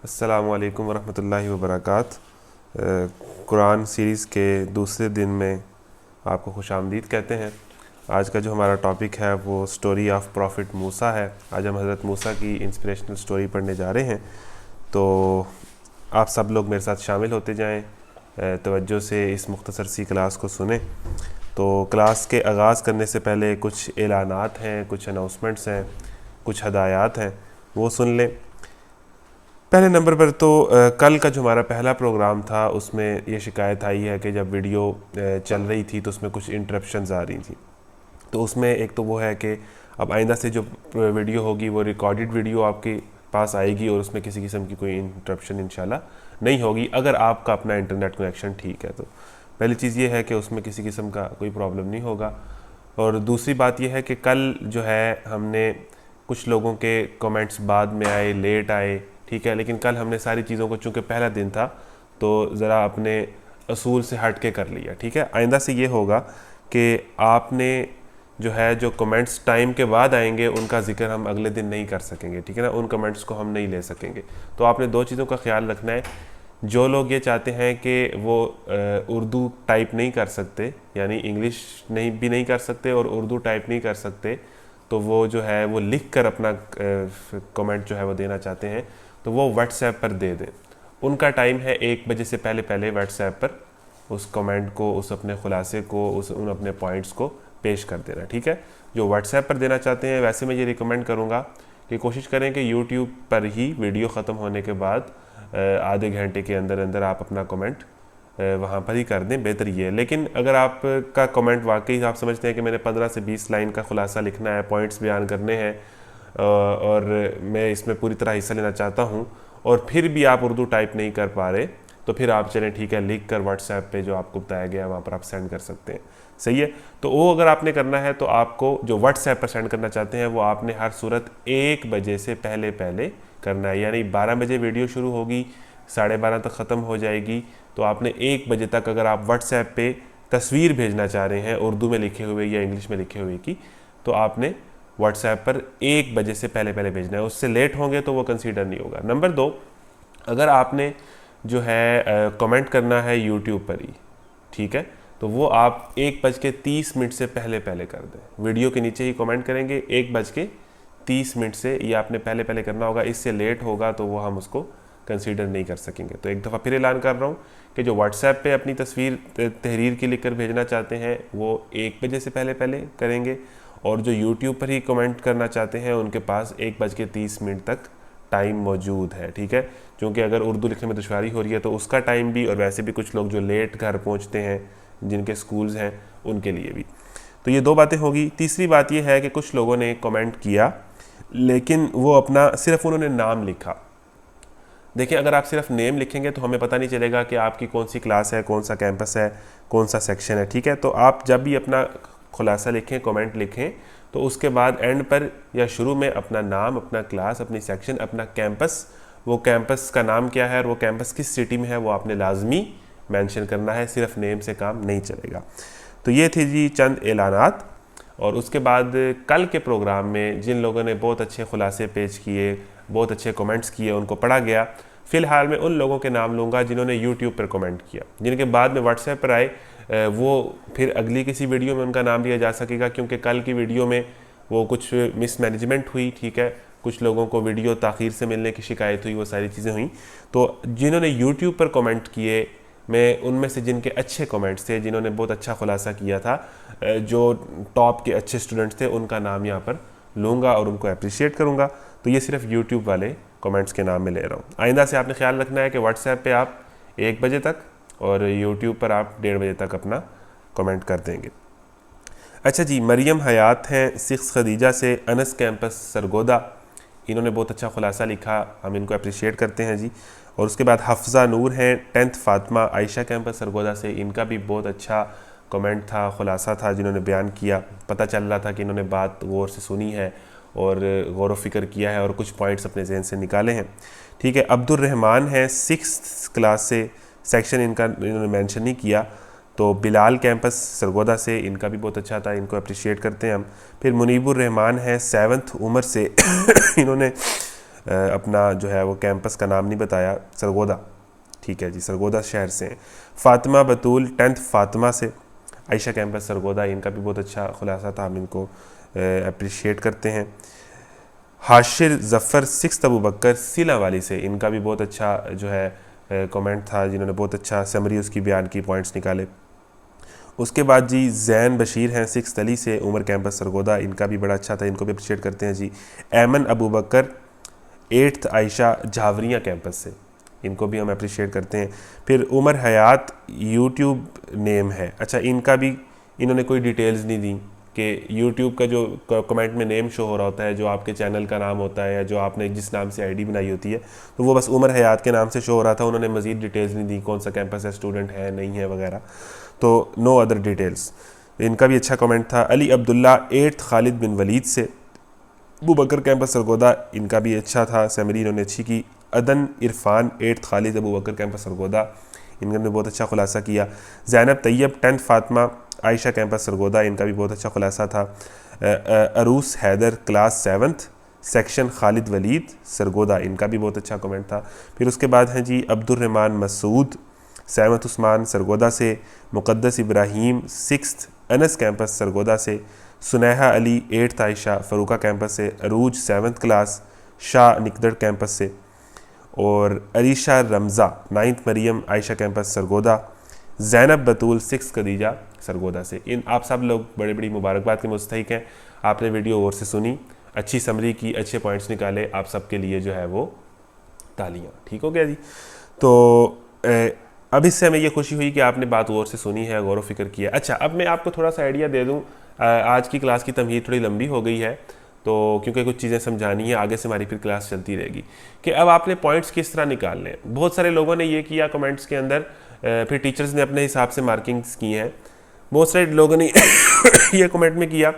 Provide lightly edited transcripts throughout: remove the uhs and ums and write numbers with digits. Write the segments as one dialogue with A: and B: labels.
A: अस्सलामुअलैकुम वरहमतुल्लाहि वबरकातुहू। कुरान सीरीज़ के दूसरे दिन में आपको खुशामदीद कहते हैं। आज का जो हमारा टॉपिक है वो स्टोरी ऑफ प्रॉफिट मूसा है। आज हम हज़रत मूसा की इंस्पिरेशनल स्टोरी पढ़ने जा रहे हैं, तो आप सब लोग मेरे साथ शामिल होते जाएं, तवज्जो से इस मुख्तसर सी क्लास को सुने। तो क्लास के आगाज़ करने से पहले कुछ एलानात हैं, कुछ अनाउंसमेंट्स हैं, कुछ हदायत हैं, वो सुन लें। पहले नंबर पर तो कल का जो हमारा पहला प्रोग्राम था उसमें ये शिकायत आई है कि जब वीडियो चल रही थी तो उसमें कुछ इंटरप्शंस आ रही थी। तो उसमें एक तो वो है कि अब आइंदा से जो वीडियो होगी वो रिकॉर्डेड वीडियो आपके पास आएगी और उसमें किसी किस्म की कोई इंटरप्शन इंशाल्लाह नहीं होगी, अगर आपका अपना इंटरनेट कनेक्शन ठीक है। तो पहली चीज़ ये है कि उसमें किसी किस्म का कोई प्रॉब्लम नहीं होगा। और दूसरी बात यह है कि कल जो है हमने कुछ लोगों के कमेंट्स बाद में आए, लेट आए, ठीक है, लेकिन कल हमने सारी चीज़ों को, चूँकि पहला दिन था, तो ज़रा अपने असूल से हट के कर लिया, ठीक है। आइंदा से ये होगा कि आपने जो है जो कमेंट्स टाइम के बाद आएंगे उनका जिक्र हम अगले दिन नहीं कर सकेंगे, ठीक है ना, उन कमेंट्स को हम नहीं ले सकेंगे। तो आपने दो चीज़ों का ख्याल रखना है। जो लोग ये चाहते हैं कि वो उर्दू टाइप नहीं कर सकते, यानी इंग्लिश नहीं कर सकते और उर्दू टाइप नहीं कर सकते, तो वो जो है वो लिख कर अपना कमेंट जो है वो देना चाहते हैं, तो वो व्हाट्सएप पर दे दें। उनका टाइम है 1 बजे से पहले पहले व्हाट्सएप पर उस कमेंट को, उस अपने खुलासे को, उन अपने पॉइंट्स को पेश कर देना, ठीक है। जो व्हाट्सएप पर देना चाहते हैं, वैसे मैं ये रिकमेंड करूँगा कि कोशिश करें कि यूट्यूब पर ही वीडियो ख़त्म होने के बाद आधे घंटे के अंदर अंदर आप अपना कमेंट वहाँ पर ही कर दें, बेहतर ये है। लेकिन अगर आपका कमेंट वाकई आप समझते हैं कि मैंने 15 से 20 लाइन का खुलासा लिखना है, पॉइंट्स बयान करने हैं और मैं इसमें पूरी तरह हिस्सा लेना चाहता हूँ, और फिर भी आप उर्दू टाइप नहीं कर पा रहे, तो फिर आप चलें, ठीक है, लिख कर व्हाट्सएप पे जो आपको बताया गया है वहाँ पर आप सेंड कर सकते हैं, सही है। तो वो अगर आपने करना है तो आपको जो व्हाट्सएप पर सेंड करना चाहते हैं वो आपने हर सूरत 1 बजे से पहले पहले करना है। यानी 12 बजे वीडियो शुरू होगी, 12:30 तक ख़त्म हो जाएगी, तो आपने 1 बजे तक अगर आप व्हाट्सएप पे तस्वीर भेजना चाह रहे हैं उर्दू में लिखे हुए या इंग्लिश में लिखे हुए की, तो आपने व्हाट्सएप पर 1 बजे से पहले पहले भेजना है। उससे लेट होंगे तो वो कंसीडर नहीं होगा। नंबर 2, अगर आपने जो है कमेंट करना है यूट्यूब पर ही, ठीक है, तो वो आप 1:30 से पहले पहले कर दें। वीडियो के नीचे ही कमेंट करेंगे 1:30 से, ये आपने पहले पहले करना होगा। इससे लेट होगा तो वो हम उसको कंसीडर नहीं कर सकेंगे। तो एक दफ़ा फिर ऐलान कर रहा हूँ कि जो व्हाट्सएप पे अपनी तस्वीर तहरीर की लिखकर भेजना चाहते हैं वो 1 बजे से पहले पहले करेंगे, और जो यूट्यूब पर ही कमेंट करना चाहते हैं उनके पास 1:30 तक टाइम मौजूद है, ठीक है। क्योंकि अगर उर्दू लिखने में दुश्वारी हो रही है तो उसका टाइम भी, और वैसे भी कुछ लोग जो लेट घर पहुंचते हैं जिनके स्कूल्स हैं उनके लिए भी। तो ये 2 बातें होगी। तीसरी बात ये है कि कुछ लोगों ने कमेंट किया लेकिन वो अपना सिर्फ उन्होंने नाम लिखा। देखिए, अगर आप सिर्फ नेम लिखेंगे तो हमें पता नहीं चलेगा कि आपकी कौन सी क्लास है, कौन सा कैंपस है, कौन सा सेक्शन है, ठीक है। तो आप जब भी अपना खुलासा लिखें, कमेंट लिखें, तो उसके बाद एंड पर या शुरू में अपना नाम, अपना क्लास, अपनी सेक्शन, अपना कैंपस, वो कैंपस का नाम क्या है और वो कैंपस किस सिटी में है, वो आपने लाजमी मेंशन करना है। सिर्फ नेम से काम नहीं चलेगा। तो ये थे जी चंद ऐलानात। और उसके बाद कल के प्रोग्राम में जिन लोगों ने बहुत अच्छे खुलासे पेश किए, बहुत अच्छे कमेंट्स किए, उनको पढ़ा गया। फ़िलहाल मैं उन लोगों के नाम लूँगा जिन्होंने यूट्यूब पर कमेंट किया। जिनके बाद में व्हाट्सएप पर आए वो फिर अगली किसी वीडियो में उनका नाम लिया जा सकेगा, क्योंकि कल की वीडियो में वो कुछ मिसमैनेजमेंट हुई, ठीक है, कुछ लोगों को वीडियो ताख़ीर से मिलने की शिकायत हुई, वो सारी चीज़ें हुई। तो जिन्होंने यूट्यूब पर कमेंट किए, मैं उनमें से जिनके अच्छे कमेंट्स थे, जिन्होंने बहुत अच्छा खुलासा किया था, जो टॉप के अच्छे स्टूडेंट्स थे, उनका नाम यहाँ पर लूँगा और उनको अप्रिशिएट करूँगा। तो ये सिर्फ यूट्यूब वाले कमेंट्स के नाम में ले रहा हूँ। आइंदा से आपने ख्याल रखना है कि व्हाट्सएप पे आप 1 बजे तक और यूट्यूब पर आप 1:30 बजे तक अपना कमेंट कर देंगे। अच्छा जी, मरियम हयात हैं 6 खदीजा से, अनस कैंपस सरगोदा। इन्होंने बहुत अच्छा खुलासा लिखा, हम इनको अप्रिशिएट करते हैं जी। और उसके बाद हफ्ज़ा नूर हैं 10th फातिमा, आयशा कैंपस सरगोदा से। इनका भी बहुत अच्छा कमेंट था, खुलासा था जिन्होंने बयान किया। पता चल रहा था कि इन्होंने बात गौर से सुनी है और गौर व फिक्र किया है और कुछ पॉइंट्स अपने जहन से निकाले हैं, ठीक है। अब्दुल रहमान है 6th क्लास से, सेक्शन इनका इन्होंने मेंशन नहीं किया। तो बिलाल कैंपस सरगोदा से, इनका भी बहुत अच्छा था, इनको अप्रिशिएट करते हैं हम। फिर मुनीबुर रहमान है 7th उमर से इन्होंने अपना जो है वो कैंपस का नाम नहीं बताया, सरगोदा, ठीक है जी, सरगोदा शहर से हैं। फ़ातिमा बतूल 10th फातिमा से, आयशा कैंपस सरगोदा, इनका भी बहुत अच्छा खुलासा था, हम इनको अप्रिशिएट करते हैं। हाशिर ज़फ़र 6th अबू बकर सिला वाली से, इनका भी बहुत अच्छा जो है कमेंट था, जिन्होंने बहुत अच्छा समरी उसकी बयान की, पॉइंट्स निकाले। उसके बाद जी जैन बशीर हैं 6th अली से, उमर कैंपस सरगोदा, इनका भी बड़ा अच्छा था, इनको भी अप्रिशिएट करते हैं जी। ऐमन अबू बकर 8th आयशा झावरिया कैंपस से, इनको भी हम अप्रिशिएट करते हैं। फिर उमर हयात यूट्यूब नेम है, अच्छा इनका भी इन्होंने कोई डिटेल्स नहीं दी कि यूट्यूब का जो कमेंट में नेम शो हो रहा होता है, जो आपके चैनल का नाम होता है या जो आपने जिस नाम से आईडी बनाई होती है, तो वो बस उमर हयात के नाम से शो हो रहा था, उन्होंने मज़ीद डिटेल्स नहीं दी, कौन सा कैंपस है, स्टूडेंट है नहीं है वगैरह, तो नो अदर डिटेल्स। इनका भी अच्छा कमेंट था। अली अब्दुल्ला 8th खालिद बिन वलीद से, अबू बकर कैंपस सरगोदा, इनका भी अच्छा था, समरी इन्होंने अच्छी की। अदन इरफान 8th खालिद अबू बकर कैंपस सरगोदा, इन्होंने बहुत अच्छा खुलासा किया। ज़ैनब तैयब 10th फातिमा आयशा कैंपस सरगोदा, इनका भी बहुत अच्छा खुलासा था। Aroos Haider class 7th section Khalid Waleed Sargodha, इनका भी बहुत अच्छा कमेंट था। फिर उसके बाद हैं जी अब्दुर्रहमान मसूद 7th उस्मान सरगोदा से, मुक़द्दस इब्राहीम 6th अनस कैंपस सरगोदा से, सुनैहा अली 8th आयशा फ़रूका कैंपस से, अरूज 7th क्लास शाह निकदड़ कैंपस से, और अरीशा रमज़ा 9th मरियम आयशा कैंपस सरगोदा, ज़ैनब बतूल 6th खदीजा सरगोदा से। इन आप सब लोग बड़ी बड़ी मुबारकबाद के मुस्तहिक हैं, आपने वीडियो गौर से सुनी, अच्छी समरी की, अच्छे पॉइंट्स निकाले, आप सबके लिए जो है वो तालियां, ठीक हो गया जी। तो अब इससे हमें ये खुशी हुई कि आपने बात गौर से सुनी है, गौर व फिक्र किया। अच्छा, अब मैं आपको थोड़ा सा आइडिया दे दूँ, आज की क्लास की तमहीद थोड़ी लंबी हो गई है, तो क्योंकि कुछ चीज़ें समझानी है, आगे से हमारी फिर क्लास चलती रहेगी, कि अब आपने पॉइंट्स किस तरह निकालने हैं। बहुत सारे लोगों ने ये किया कमेंट्स के अंदर, फिर टीचर्स ने अपने हिसाब से मार्किंग्स की हैं। बहुत सारे लोगों ने ये कमेंट में किया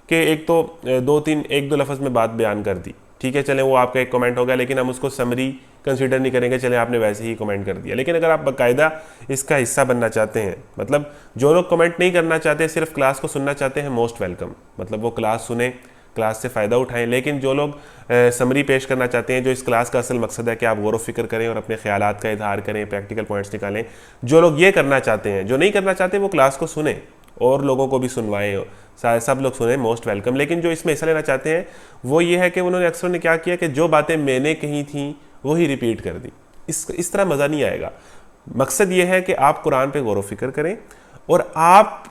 A: कि एक तो 2-3 1-2 लफ्ज़ में बात बयान कर दी, ठीक है, चलें वो आपका एक कमेंट हो गया, लेकिन हम उसको समरी कंसीडर नहीं करेंगे, चले आपने वैसे ही कमेंट कर दिया। लेकिन अगर आप बाकायदा इसका हिस्सा बनना चाहते हैं, मतलब जो लोग कमेंट नहीं करना चाहते, सिर्फ क्लास को सुनना चाहते हैं, मोस्ट वेलकम, मतलब वो क्लास सुने, क्लास से फ़ायदा उठाएं। लेकिन जो लोग समरी पेश करना चाहते हैं, जो इस क्लास का असल मकसद है कि आप गौर व फिक्र करें और अपने ख्यालात का इजहार करें, प्रैक्टिकल पॉइंट्स निकालें, जो लोग ये करना चाहते हैं, जो नहीं करना चाहते वो क्लास को सुने और लोगों को भी सुनवाएं, सब लोग सुने, मोस्ट वेलकम। लेकिन जो इसमें हिस्सा लेना चाहते हैं वो ये है कि उन्होंने अक्सर ने क्या किया कि जो बातें मैंने कही थी वही रिपीट कर दी। इस तरह मज़ा नहीं आएगा। मकसद ये है कि आप कुरान पे गौर व फिक्र करें और आप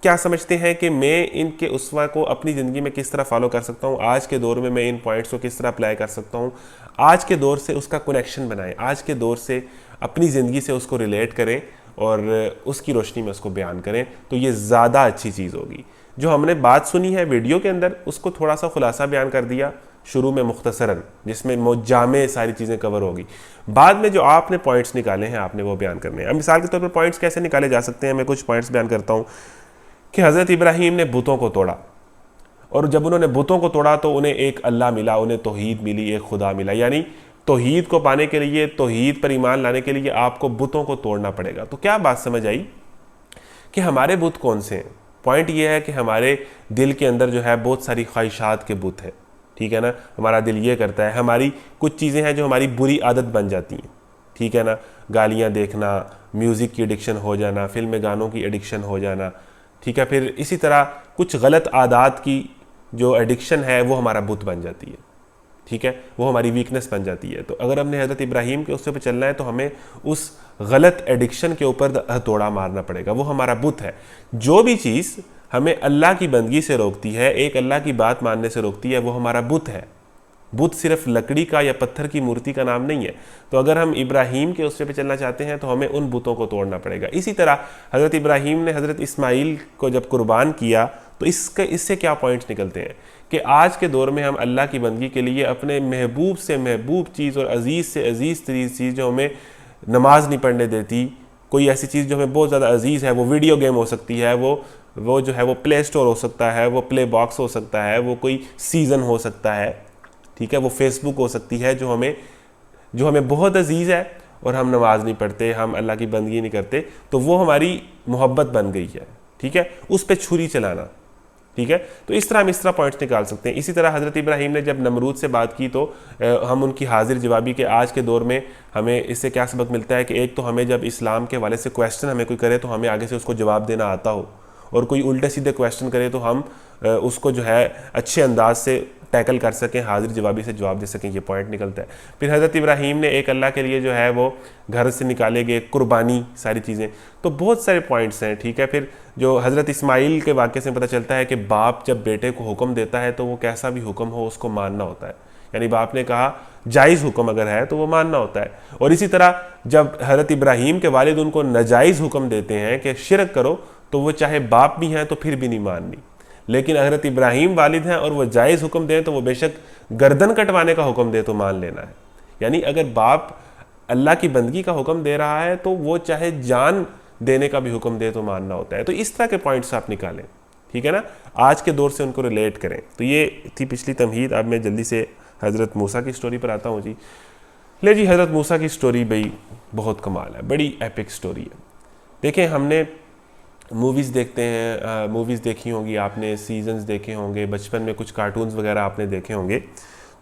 A: क्या समझते हैं कि मैं इनके उसवा को अपनी ज़िंदगी में किस तरह फॉलो कर सकता हूँ, आज के दौर में मैं इन पॉइंट्स को किस तरह अप्लाई कर सकता हूँ, आज के दौर से उसका कनेक्शन बनाएं, आज के दौर से अपनी ज़िंदगी से उसको रिलेट करें और उसकी रोशनी में उसको बयान करें, तो ये ज़्यादा अच्छी चीज़ होगी। जो हमने बात सुनी है वीडियो के अंदर, उसको थोड़ा सा खुलासा बयान कर दिया शुरू में मुख्तसरन, जिसमें मुजामे सारी चीज़ें कवर होगी। बाद में जो आपने पॉइंट्स निकाले हैं आपने वो बयान करने हैं। अब मिसाल के तौर पर पॉइंट्स कैसे निकाले जा सकते हैं, मैं कुछ पॉइंट्स बयान करता हूँ कि हज़रत इब्राहीम ने बुतों को तोड़ा, और जब उन्होंने बुतों को तोड़ा तो उन्हें एक अल्लाह मिला, उन्हें तौहीद मिली, एक खुदा मिला। यानी तौहीद को पाने के लिए, तौहीद पर ईमान लाने के लिए आपको बुतों को तोड़ना पड़ेगा। तो क्या बात समझ आई कि हमारे बुत कौन से हैं? पॉइंट ये है कि हमारे दिल के अंदर जो है बहुत सारी ख्वाहिशात के बुत हैं, ठीक है ना। हमारा दिल ये करता है, हमारी कुछ चीज़ें हैं जो हमारी बुरी आदत बन जाती हैं, ठीक है ना। गालियाँ देखना, म्यूज़िक की एडिक्शन हो जाना, फिल्म गानों की एडिक्शन हो जाना, ठीक है। फिर इसी तरह कुछ गलत आदत की जो एडिक्शन है वो हमारा बुत बन जाती है, ठीक है, वो हमारी वीकनेस बन जाती है। तो अगर हमने हज़रत इब्राहीम के उससे पे चलना है तो हमें उस गलत एडिक्शन के ऊपर हथौड़ा मारना पड़ेगा, वो हमारा बुत है। जो भी चीज़ हमें अल्लाह की बंदगी से रोकती है, एक अल्लाह की बात मानने से रोकती है, वो हमारा बुत है। बुत सिर्फ लकड़ी का या पत्थर की मूर्ति का नाम नहीं है। तो अगर हम इब्राहीम के उससे पे चलना चाहते हैं तो हमें उन बुतों को तोड़ना पड़ेगा। इसी तरह हज़रत इब्राहीम ने हज़रत इस्माइल को जब कुर्बान किया तो इससे क्या पॉइंट्स निकलते हैं कि आज के दौर में हम अल्लाह की बंदगी के लिए अपने महबूब से महबूब चीज़ और अज़ीज़ से अज़ीज़ तरीन चीज़ जो हमें नमाज नहीं पढ़ने देती, कोई ऐसी चीज़ जो हमें बहुत ज़्यादा अज़ीज़ है, वो वीडियो गेम हो सकती है, वो जो है वो प्ले स्टोर हो सकता है, वो प्ले बॉक्स हो सकता है, वो कोई सीज़न हो सकता है, ठीक है, वो फेसबुक हो सकती है, जो हमें बहुत अजीज़ है और हम नमाज नहीं पढ़ते, हम अल्लाह की बंदगी नहीं करते, तो वो हमारी मोहब्बत बन गई है, ठीक है। उस पर छुरी चलाना, ठीक है। तो इस तरह पॉइंट्स निकाल सकते हैं। इसी तरह हज़रत इब्राहीम ने जब नमरूद से बात की तो हम उनकी हाजिर जवाबी के आज के दौर में हमें इससे क्या सबक मिलता है कि एक तो हमें जब इस्लाम के हवाले से क्वेश्चन हमें कोई करे तो हमें आगे से उसको जवाब देना आता हो, और कोई उल्टे सीधे क्वेश्चन करे तो हम उसको जो है अच्छे अंदाज से टैकल कर सकें, हाजिर जवाबी से जवाब दे सकें। ये पॉइंट निकलता है। फिर हज़रत इब्राहीम ने एक अल्लाह के लिए जो है वो घर से निकाले गए, कुर्बानी, सारी चीज़ें, तो बहुत सारे पॉइंट्स हैं, ठीक है। फिर जो हज़रत इस्माइल के वाक़े से पता चलता है कि बाप जब बेटे को हुक्म देता है तो वो कैसा भी हुक्म हो उसको मानना होता है, यानी बाप ने कहा जायज़ हुक्म अगर है तो वो मानना होता है। और इसी तरह जब हज़रत इब्राहीम के वालिद उनको नाजायज़ हुक्म देते हैं कि शिरक करो, तो वो चाहे बाप भी हैं तो फिर भी नहीं माननी। लेकिन हज़रत इब्राहीम वालिद हैं और वो जायज़ हुक्म दें तो वो बेशक गर्दन कटवाने का हुक्म दे तो मान लेना है। यानी अगर बाप अल्लाह की बंदगी का हुक्म दे रहा है तो वो चाहे जान देने का भी हुक्म दे तो मानना होता है। तो इस तरह के पॉइंट्स आप निकालें, ठीक है ना, आज के दौर से उनको रिलेट करें। तो ये थी पिछली तमहीद। अब मैं जल्दी से हज़रत मूसा की स्टोरी पर आता हूँ जी। ले जी, हज़रत मूसा की स्टोरी भाई बहुत कमाल है, बड़ी एपिक स्टोरी है। देखें, हमने मूवीज़ देखते हैं, मूवीज़ देखी होंगी आपने, सीजन्स देखे होंगे, बचपन में कुछ कार्टून्स वगैरह आपने देखे होंगे,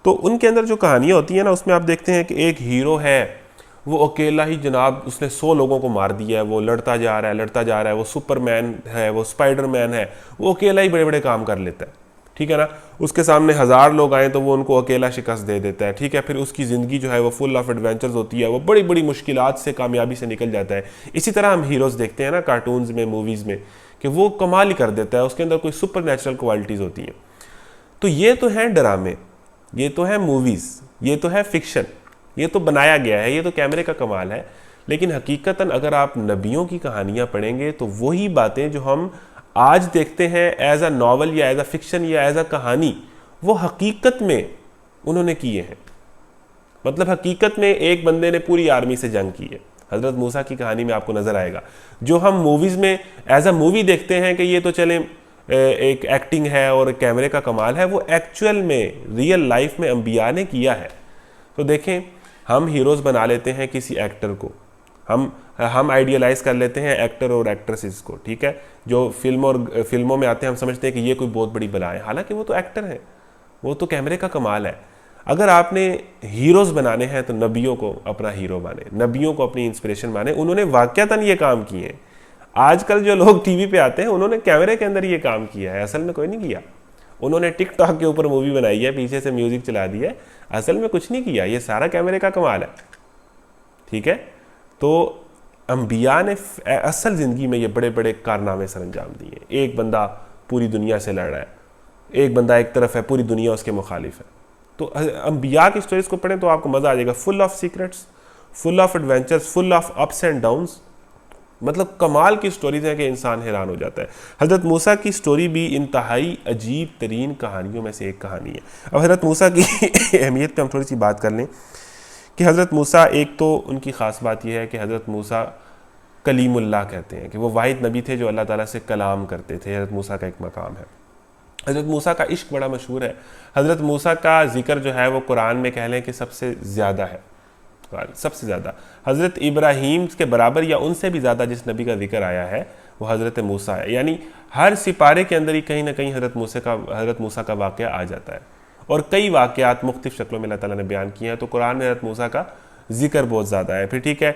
A: तो उनके अंदर जो कहानियाँ होती हैं ना, उसमें आप देखते हैं कि एक हीरो है, वो अकेला ही जनाब उसने 100 लोगों को मार दिया है, वो लड़ता जा रहा है, वो सुपरमैन है, वो स्पाइडरमैन है, वो अकेला ही बड़े बड़े काम कर लेता है, ठीक है ना। उसके सामने 1000 लोग आए तो वो उनको अकेला शिकस्त दे देता है, ठीक है। फिर उसकी ज़िंदगी जो है वो फुल ऑफ एडवेंचर्स होती है, वो बड़ी बड़ी मुश्किलात से कामयाबी से निकल जाता है। इसी तरह हम हीरोज़ देखते हैं ना कार्टून्स में, मूवीज़ में, कि वो कमाल ही कर देता है, उसके अंदर कोई सुपर नेचुरल क्वालिटीज़ होती हैं। तो ये तो हैं ड्रामे, ये तो है मूवीज़, ये तो है फिक्शन, ये तो बनाया गया है, ये तो कैमरे का कमाल है। लेकिन हकीकतन अगर आप नबियों की कहानियाँ पढ़ेंगे तो वही बातें जो हम आज देखते हैं एज अ नावल या एज अ फिक्शन या एज अ कहानी, वो हकीकत में उन्होंने किए हैं। मतलब हकीकत में एक बंदे ने पूरी आर्मी से जंग की है। हज़रत मूसा की कहानी में आपको नज़र आएगा। जो हम मूवीज़ में एज अ मूवी देखते हैं कि ये तो चले एक एक्टिंग है और कैमरे का कमाल है, वो एक्चुअल में रियल लाइफ में अंबिया ने किया है। तो देखें, हम हीरोज़ बना लेते हैं किसी एक्टर को, हम आइडियलाइज कर लेते हैं एक्टर और एक्ट्रेसेस को, ठीक है। जो फिल्मों में आते हैं हम समझते हैं कि ये कोई बहुत बड़ी बला है, हालांकि वो तो एक्टर हैं, वो तो कैमरे का कमाल है। अगर आपने हीरोज़ बनाने हैं तो नबियों को अपना हीरो माने, नबियों को अपनी इंस्पिरेशन माने, उन्होंने वाक़यातन ये काम किए हैं। आजकल जो लोग टीवी पे आते हैं उन्होंने कैमरे के अंदर ये काम किया है, असल में कोई नहीं किया। उन्होंने टिकटॉक के ऊपर मूवी बनाई है, पीछे से म्यूज़िक चला दिया है, असल में कुछ नहीं किया, ये सारा कैमरे का कमाल है, ठीक है। तो अंबिया ने असल ज़िंदगी में ये बड़े बड़े कारनामे सर अंजाम दिए। एक बंदा पूरी दुनिया से लड़ रहा है, एक बंदा एक तरफ है, पूरी दुनिया उसके मुखालिफ है। तो अंबिया की स्टोरीज को पढ़ें तो आपको मज़ा आ जाएगा। Full of secrets, full of adventures, full of ups and downs, मतलब कमाल की स्टोरीज हैं कि इंसान हैरान हो जाता है। हज़रत मूसा की स्टोरी भी इंतहाई अजीब तरीन कहानियों में से एक कहानी है। अब हज़रत मूसा की अहमियत पे हम थोड़ी सी बात कर लें कि हज़रत मूसा, एक तो उनकी ख़ास बात यह है कि हज़रत मूसा कलीमुल्लाह कहते हैं कि वो वाहिद नबी थे जो अल्लाह ताला से कलाम करते थे। हज़रत मूसा का एक मकाम है। हज़रत मूसा का इश्क बड़ा मशहूर है। हज़रत मूसा का ज़िक्र जो है वो कुरान में कह लें कि सबसे ज़्यादा है, सबसे ज़्यादा। हज़रत इब्राहीम के बराबर या उनसे भी ज़्यादा जिस नबी का जिक्र आया है वो हज़रत मूसा है। यानी हर सिपारे के अंदर ही कहीं ना कहीं हज़रत मूसा का वाक़या आ जाता है। और कई वाक़यात मुख्तलिफ़ शक्लों में अल्लाह ताला ने बयान किए हैं। तो कुरान में हज़रत मूसा का जिक्र बहुत ज़्यादा है। फिर ठीक है,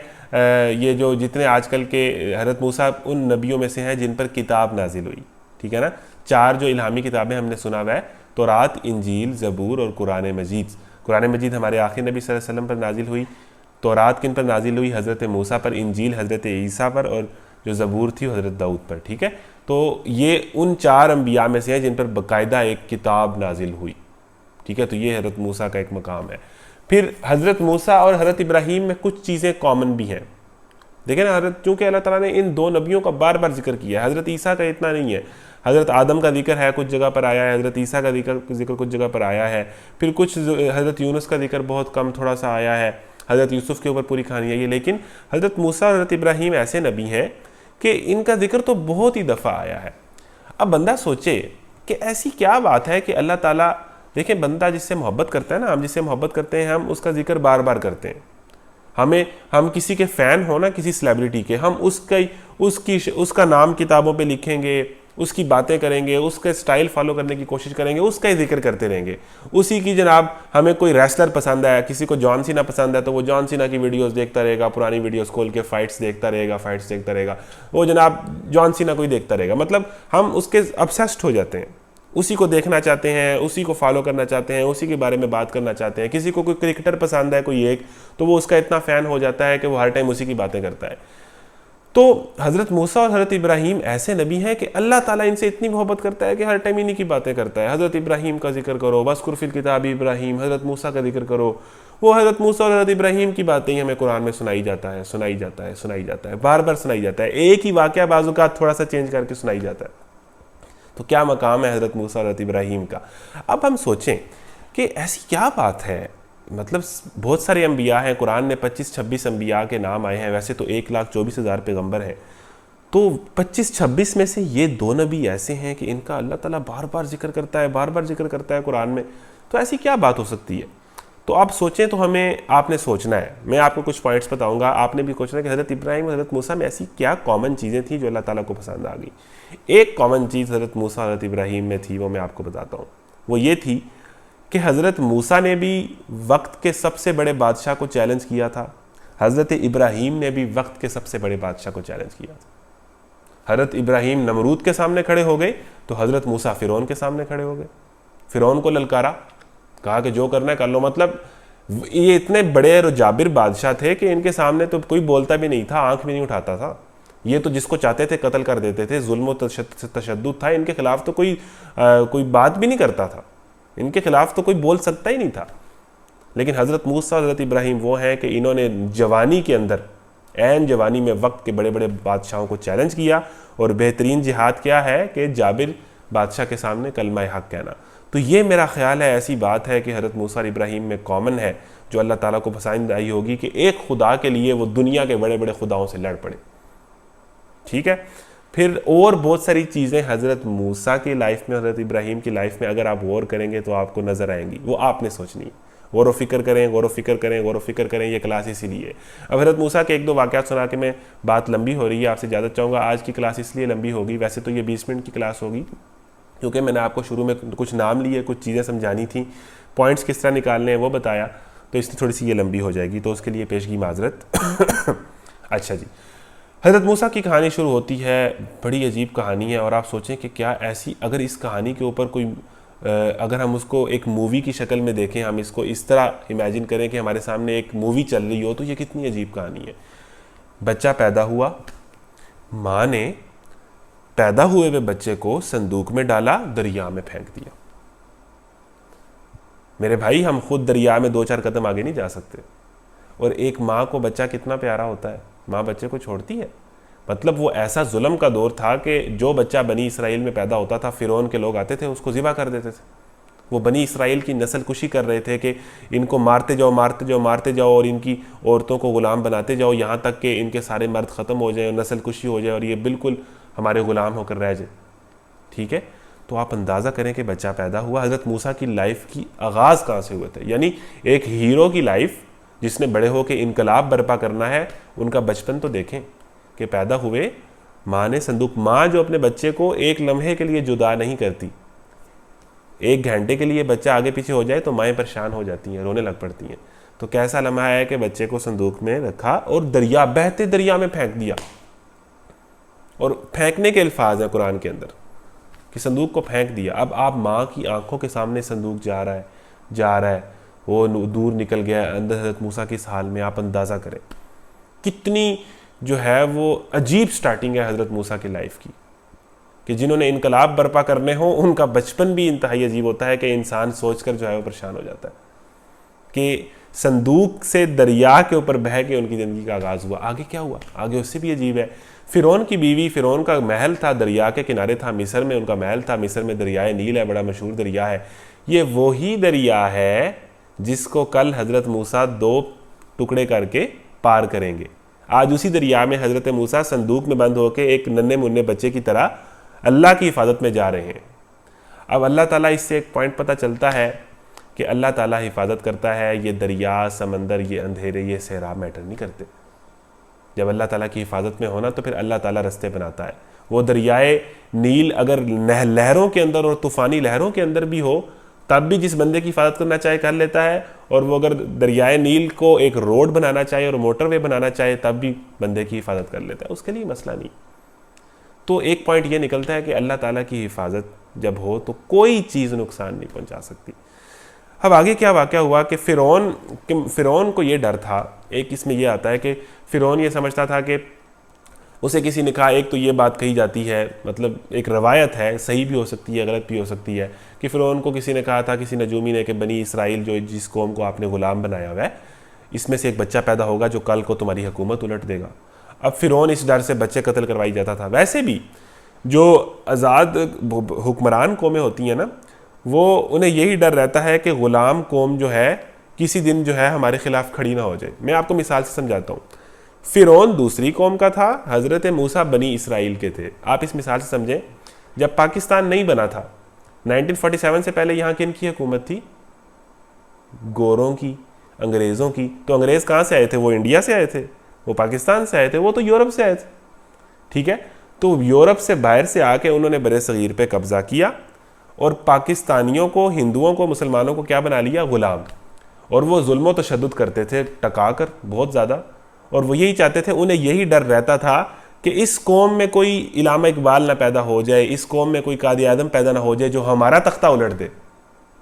A: ये जो जितने आजकल के हज़रत मूसा उन नबियों में से हैं जिन पर किताब नाजिल हुई, ठीक है ना। 4 जो इल्हामी किताबें हमने सुना हुआ है, तौरात, इंजील, ज़बूर और कुरान मजीद। कुरान मजीद हमारे आखिरी नबी सल्लल्लाहु अलैहि वसल्लम पर नाजिल हुई। तौरात किन पर नाजिल हुई? हज़रत मूसा पर। इंजील हज़रत ईसा पर। और जो ज़बूर थी हज़रत दाऊद पर, ठीक है। तो ये उन 4 अंबिया में से हैं जिन पर बाकायदा एक किताब नाजिल हुई, ठीक है। तो ये हज़रत मूसा का एक मकाम है। फिर हज़रत मूसा और हज़रत इब्राहीम में कुछ चीज़ें कॉमन भी हैं। देखें ना, चूँकि अल्लाह ताला ने इन 2 नबियों का बार बार जिक्र किया है। हज़रत ईसा का इतना नहीं है। हज़रत आदम का जिक्र है, कुछ जगह पर आया है। हज़रत ईसा का जिक्र कुछ जगह पर आया है। फिर कुछ हज़रत यूनुस का जिक्र बहुत कम थोड़ा सा आया है। हज़रत यूसुफ़ के ऊपर पूरी कहानी आई है। लेकिन हज़रत मूसा और हज़रत इब्राहीम ऐसे नबी हैं कि इनका जिक्र तो बहुत ही दफ़ा आया है। अब बंदा सोचे कि ऐसी क्या बात है कि अल्लाह ताला, देखें, बंदा जिससे मोहब्बत करता है ना, हम जिससे मोहब्बत करते हैं हम उसका जिक्र बार बार करते हैं। हम किसी के फ़ैन हो ना, किसी सेलिब्रिटी के, हम उसका नाम किताबों पे लिखेंगे, उसकी बातें करेंगे, उसके स्टाइल फॉलो करने की कोशिश करेंगे, उसका ही जिक्र करते रहेंगे। उसी की जनाब हमें कोई रेसलर पसंद है, किसी को जॉन सीना पसंद है तो वो जॉन सीना की वीडियोस देखता रहेगा, पुरानी वीडियोस खोल के फाइट्स देखता रहेगा, वो जनाब जॉन सीना को ही देखता रहेगा। मतलब हम उसके ऑब्सेस्ड हो जाते हैं, उसी को देखना चाहते हैं, उसी को फॉलो करना चाहते हैं, उसी के बारे में बात करना चाहते हैं। किसी को कोई क्रिकेटर पसंद है कोई एक, तो वो उसका इतना फ़ैन हो जाता है कि वो हर टाइम उसी की बातें करता है। तो हज़रत मूसा और हज़रत इब्राहीम ऐसे नबी हैं कि अल्लाह ताला इनसे इतनी मोहब्बत करता है कि हर टाइम इन्हीं की बातें करता है। हज़रत इब्राहीम का जिक्र करो, वज़्कुर फ़िल किताब इब्राहीम, हज़रत मूसा का जिक्र करो, वो हज़रत मूसा और हज़रत इब्राहीम की बातें ही हमें कुरान में सुनाई जाता है, बार बार सुनाई जाता है। एक ही वाक़या बाज़ुकात थोड़ा सा चेंज करके सुनाई जाता है। तो क्या मकाम है हज़रत मूसा और हज़रत इब्राहीम का। अब हम सोचें कि ऐसी क्या बात है, मतलब बहुत सारे अम्बिया हैं, कुरान में 25-26 अम्बिया के नाम आए हैं। वैसे तो 1,24,000 पैगम्बर हैं, तो 25-26 में से ये 2 नबी ऐसे हैं कि इनका अल्लाह ताला बार बार जिक्र करता है कुरान में। तो ऐसी क्या बात हो सकती है। तो आप सोचें, तो आपने सोचना है। मैं आपको कुछ पॉइंट्स बताऊंगा, आपने भी सोचना है कि हज़रत इब्राहीम और हज़रत मूसा में ऐसी क्या कॉमन चीज़ें थी जो अल्लाह ताला को पसंद आ गई। एक कॉमन चीज़ हज़रत मूसा और हज़रत इब्राहीम में थी, वो मैं आपको बताता हूँ। वो ये थी कि हज़रत मूसा ने भी वक्त के सबसे बड़े बादशाह को चैलेंज किया था, हज़रत इब्राहीम ने भी वक्त के सबसे बड़े बादशाह को चैलेंज किया था। हज़रत इब्राहीम नमरूद के सामने खड़े हो गए तो हज़रत मूसा फ़िरौन के सामने खड़े हो गए। फ़िरौन को ललकारा, कहा कि जो करना है कर लो। मतलब ये इतने बड़े और जाबिर बादशाह थे कि इनके सामने तो कोई बोलता भी नहीं था, आंख भी नहीं उठाता था। ये तो जिसको चाहते थे कत्ल कर देते थे, जुल्म और तशद्दुद था। इनके खिलाफ तो कोई बात भी नहीं करता था, इनके खिलाफ तो कोई बोल सकता ही नहीं था। लेकिन हज़रत मूसा और हज़रत इब्राहीम वो हैं कि इन्होंने जवानी के अंदर, ऐन जवानी में वक्त के बड़े बड़े बादशाहों को चैलेंज किया। और बेहतरीन जिहाद क्या है कि जाबिर बादशाह के सामने कलमा हक कहना। तो ये मेरा ख्याल है ऐसी बात है कि हज़रत मूसा और इब्राहीम में कॉमन है, जो अल्लाह ताला को पसंद आई होगी कि एक खुदा के लिए वो दुनिया के बड़े बड़े खुदाओं से लड़ पड़े। ठीक है। फिर और बहुत सारी चीज़ें हज़रत मूसा की लाइफ में, हज़रत इब्राहीम की लाइफ में अगर आप गौर करेंगे तो आपको नज़र आएंगी। वो आपने सोचनी है। गौर व फिक्र करें, ये क्लास इसीलिए। अब हज़रत मूसा के 1-2 वाक़यात सुना के मैं, बात लंबी हो रही है, आपसे ज़्यादा चाहूँगा। आज की क्लास इसलिए लंबी होगी, वैसे तो ये 20 मिनट की क्लास होगी, क्योंकि मैंने आपको शुरू में कुछ नाम लिए, कुछ चीज़ें समझानी थी, पॉइंट्स किस तरह निकालने हैं वो बताया, तो इसलिए थोड़ी सी ये लंबी हो जाएगी, तो उसके लिए पेशगी माजरत। अच्छा जी, हज़रत मूसा की कहानी शुरू होती है। बड़ी अजीब कहानी है, और आप सोचें कि क्या ऐसी, अगर इस कहानी के ऊपर कोई, अगर हम उसको एक मूवी की शक्ल में देखें, हम इसको इस तरह इमेजिन करें कि हमारे सामने एक मूवी चल रही हो, तो ये कितनी अजीब कहानी है। बच्चा पैदा हुआ, माँ ने पैदा हुए हुए बच्चे को संदूक में डाला, दरिया में फेंक दिया। मेरे भाई, हम खुद दरिया में 2-4 कदम आगे नहीं जा सकते। और एक माँ को बच्चा कितना प्यारा होता है, माँ बच्चे को छोड़ती है। मतलब वो ऐसा जुल्म का दौर था कि जो बच्चा बनी इसराइल में पैदा होता था, फ़िरौन के लोग आते थे उसको ज़िबा कर देते थे। वो बनी इसराइल की नस्ल कुशी कर रहे थे कि इनको मारते जाओ और इनकी औरतों को ग़ुलाम बनाते जाओ, यहाँ तक कि इनके सारे मर्द ख़त्म हो जाए और नस्ल कुशी हो जाए और ये बिल्कुल हमारे ग़ुलाम होकर रह जाए। ठीक है। तो आप अंदाज़ा करें कि बच्चा पैदा हुआ। हज़रत मूसा की लाइफ की आगाज़ कहाँ से हुए थे, यानी एक हीरो की लाइफ जिसने बड़े होकर इनकलाब बर्पा करना है, उनका बचपन तो देखें कि पैदा हुए, माँ ने संदूक, माँ जो अपने बच्चे को एक लम्हे के लिए जुदा नहीं करती, 1 घंटे के लिए बच्चा आगे पीछे हो जाए तो माएँ परेशान हो जाती हैं, रोने लग पड़ती हैं। तो कैसा लम्हा है कि बच्चे को संदूक में रखा और दरिया, बहते दरिया में फेंक दिया। और फेंकने के अल्फाज हैं कुरान के अंदर कि संदूक को फेंक दिया। अब आप माँ की आंखों के सामने संदूक जा रहा है, वो दूर निकल गया अंदर हज़रत मूसा की इस हाल में। आप अंदाज़ा करें कितनी जो है वो अजीब स्टार्टिंग है हज़रत मूसा की लाइफ की, कि जिन्होंने इनकलाब बर्पा करने हो उनका बचपन भी इंतहाई अजीब होता है कि इंसान सोचकर जो है वो परेशान हो जाता है कि संदूक से दरिया के ऊपर बह के उनकी ज़िंदगी का आगाज़ हुआ। आगे क्या हुआ, आगे उससे भी अजीब है। फ़िरौन की बीवी, फ़िरौन का महल था, दरिया के किनारे था, मिस्र में उनका महल था। मिस्र में दरियाए नील है, बड़ा मशहूर दरिया है। ये वही दरिया है जिसको कल हज़रत मूसा 2 टुकड़े करके पार करेंगे। आज उसी दरिया में हज़रत मूसा संदूक में बंद होकर एक नन्हे मुन्ने बच्चे की तरह अल्लाह की हिफाजत में जा रहे हैं। अब अल्लाह ताला, इससे एक पॉइंट पता चलता है कि अल्लाह ताला हिफाजत करता है। ये दरिया, समंदर, ये अंधेरे, ये सहरा मैटर नहीं करते। जब अल्लाह ताला की हिफाजत में होना तो फिर अल्लाह ताला रास्ते बनाता है। वो दरियाए नील अगर लहरों के अंदर और तूफ़ानी लहरों के अंदर भी हो तब भी जिस बंदे की हिफाजत करना चाहे कर लेता है, और वो अगर दरियाए नील को एक रोड बनाना चाहे और मोटरवे बनाना चाहे तब भी बंदे की हिफाजत कर लेता है, उसके लिए मसला नहीं। तो एक पॉइंट ये निकलता है कि अल्लाह ताला की हिफाजत जब हो तो कोई चीज़ नुकसान नहीं पहुंचा सकती। अब आगे क्या वाक़या हुआ कि फ़िरौन को ये डर था, एक इसमें ये आता है कि फ़िरौन ये समझता था कि उसे किसी ने कहा, एक तो ये बात कही जाती है, मतलब एक रवायत है, सही भी हो सकती है गलत भी हो सकती है, कि फ़िरौन को किसी ने कहा था, किसी नजूमी ने, कि बनी इसराइल जो जिस कौम को आपने ग़ुलाम बनाया हुआ है, इसमें से एक बच्चा पैदा होगा जो कल को तुम्हारी हुकूमत उलट देगा। अब फ़िरौन इस डर से बच्चे कत्ल करवाई जाता था। वैसे भी जो आज़ाद हुक्मरान कौमें होती हैं ना, वो उन्हें यही डर रहता है कि ग़ुलाम कौम जो है किसी दिन जो है हमारे ख़िलाफ़ खड़ी ना हो जाए। मैं आपको मिसाल से समझाता हूँ। फ़िरौन दूसरी कौम का था, हज़रत मूसा बनी इसराइल के थे। आप इस मिसाल से समझें, जब पाकिस्तान नहीं बना था 1947 से पहले यहाँ किन की हुकूमत थी? गोरों की, अंग्रेज़ों की। तो अंग्रेज़ कहाँ से आए थे? वो इंडिया से आए थे, वो पाकिस्तान से आए थे, वो तो यूरोप से आए थे। ठीक है, तो यूरोप से बाहर से आके उन्होंने बरे सगीर पे कब्ज़ा किया और पाकिस्तानियों को, हिंदुओं को, मुसलमानों को क्या बना लिया? ग़ुलाम। और वो जुल्म व तशद्दुद करते थे टका कर बहुत ज़्यादा, और वो यही चाहते थे, उन्हें यही डर रहता था कि इस कौम में कोई इलामा इकबाल ना पैदा हो जाए, इस कौम में कोई कादी आदम पैदा ना हो जाए जो हमारा तख्ता उलट दे।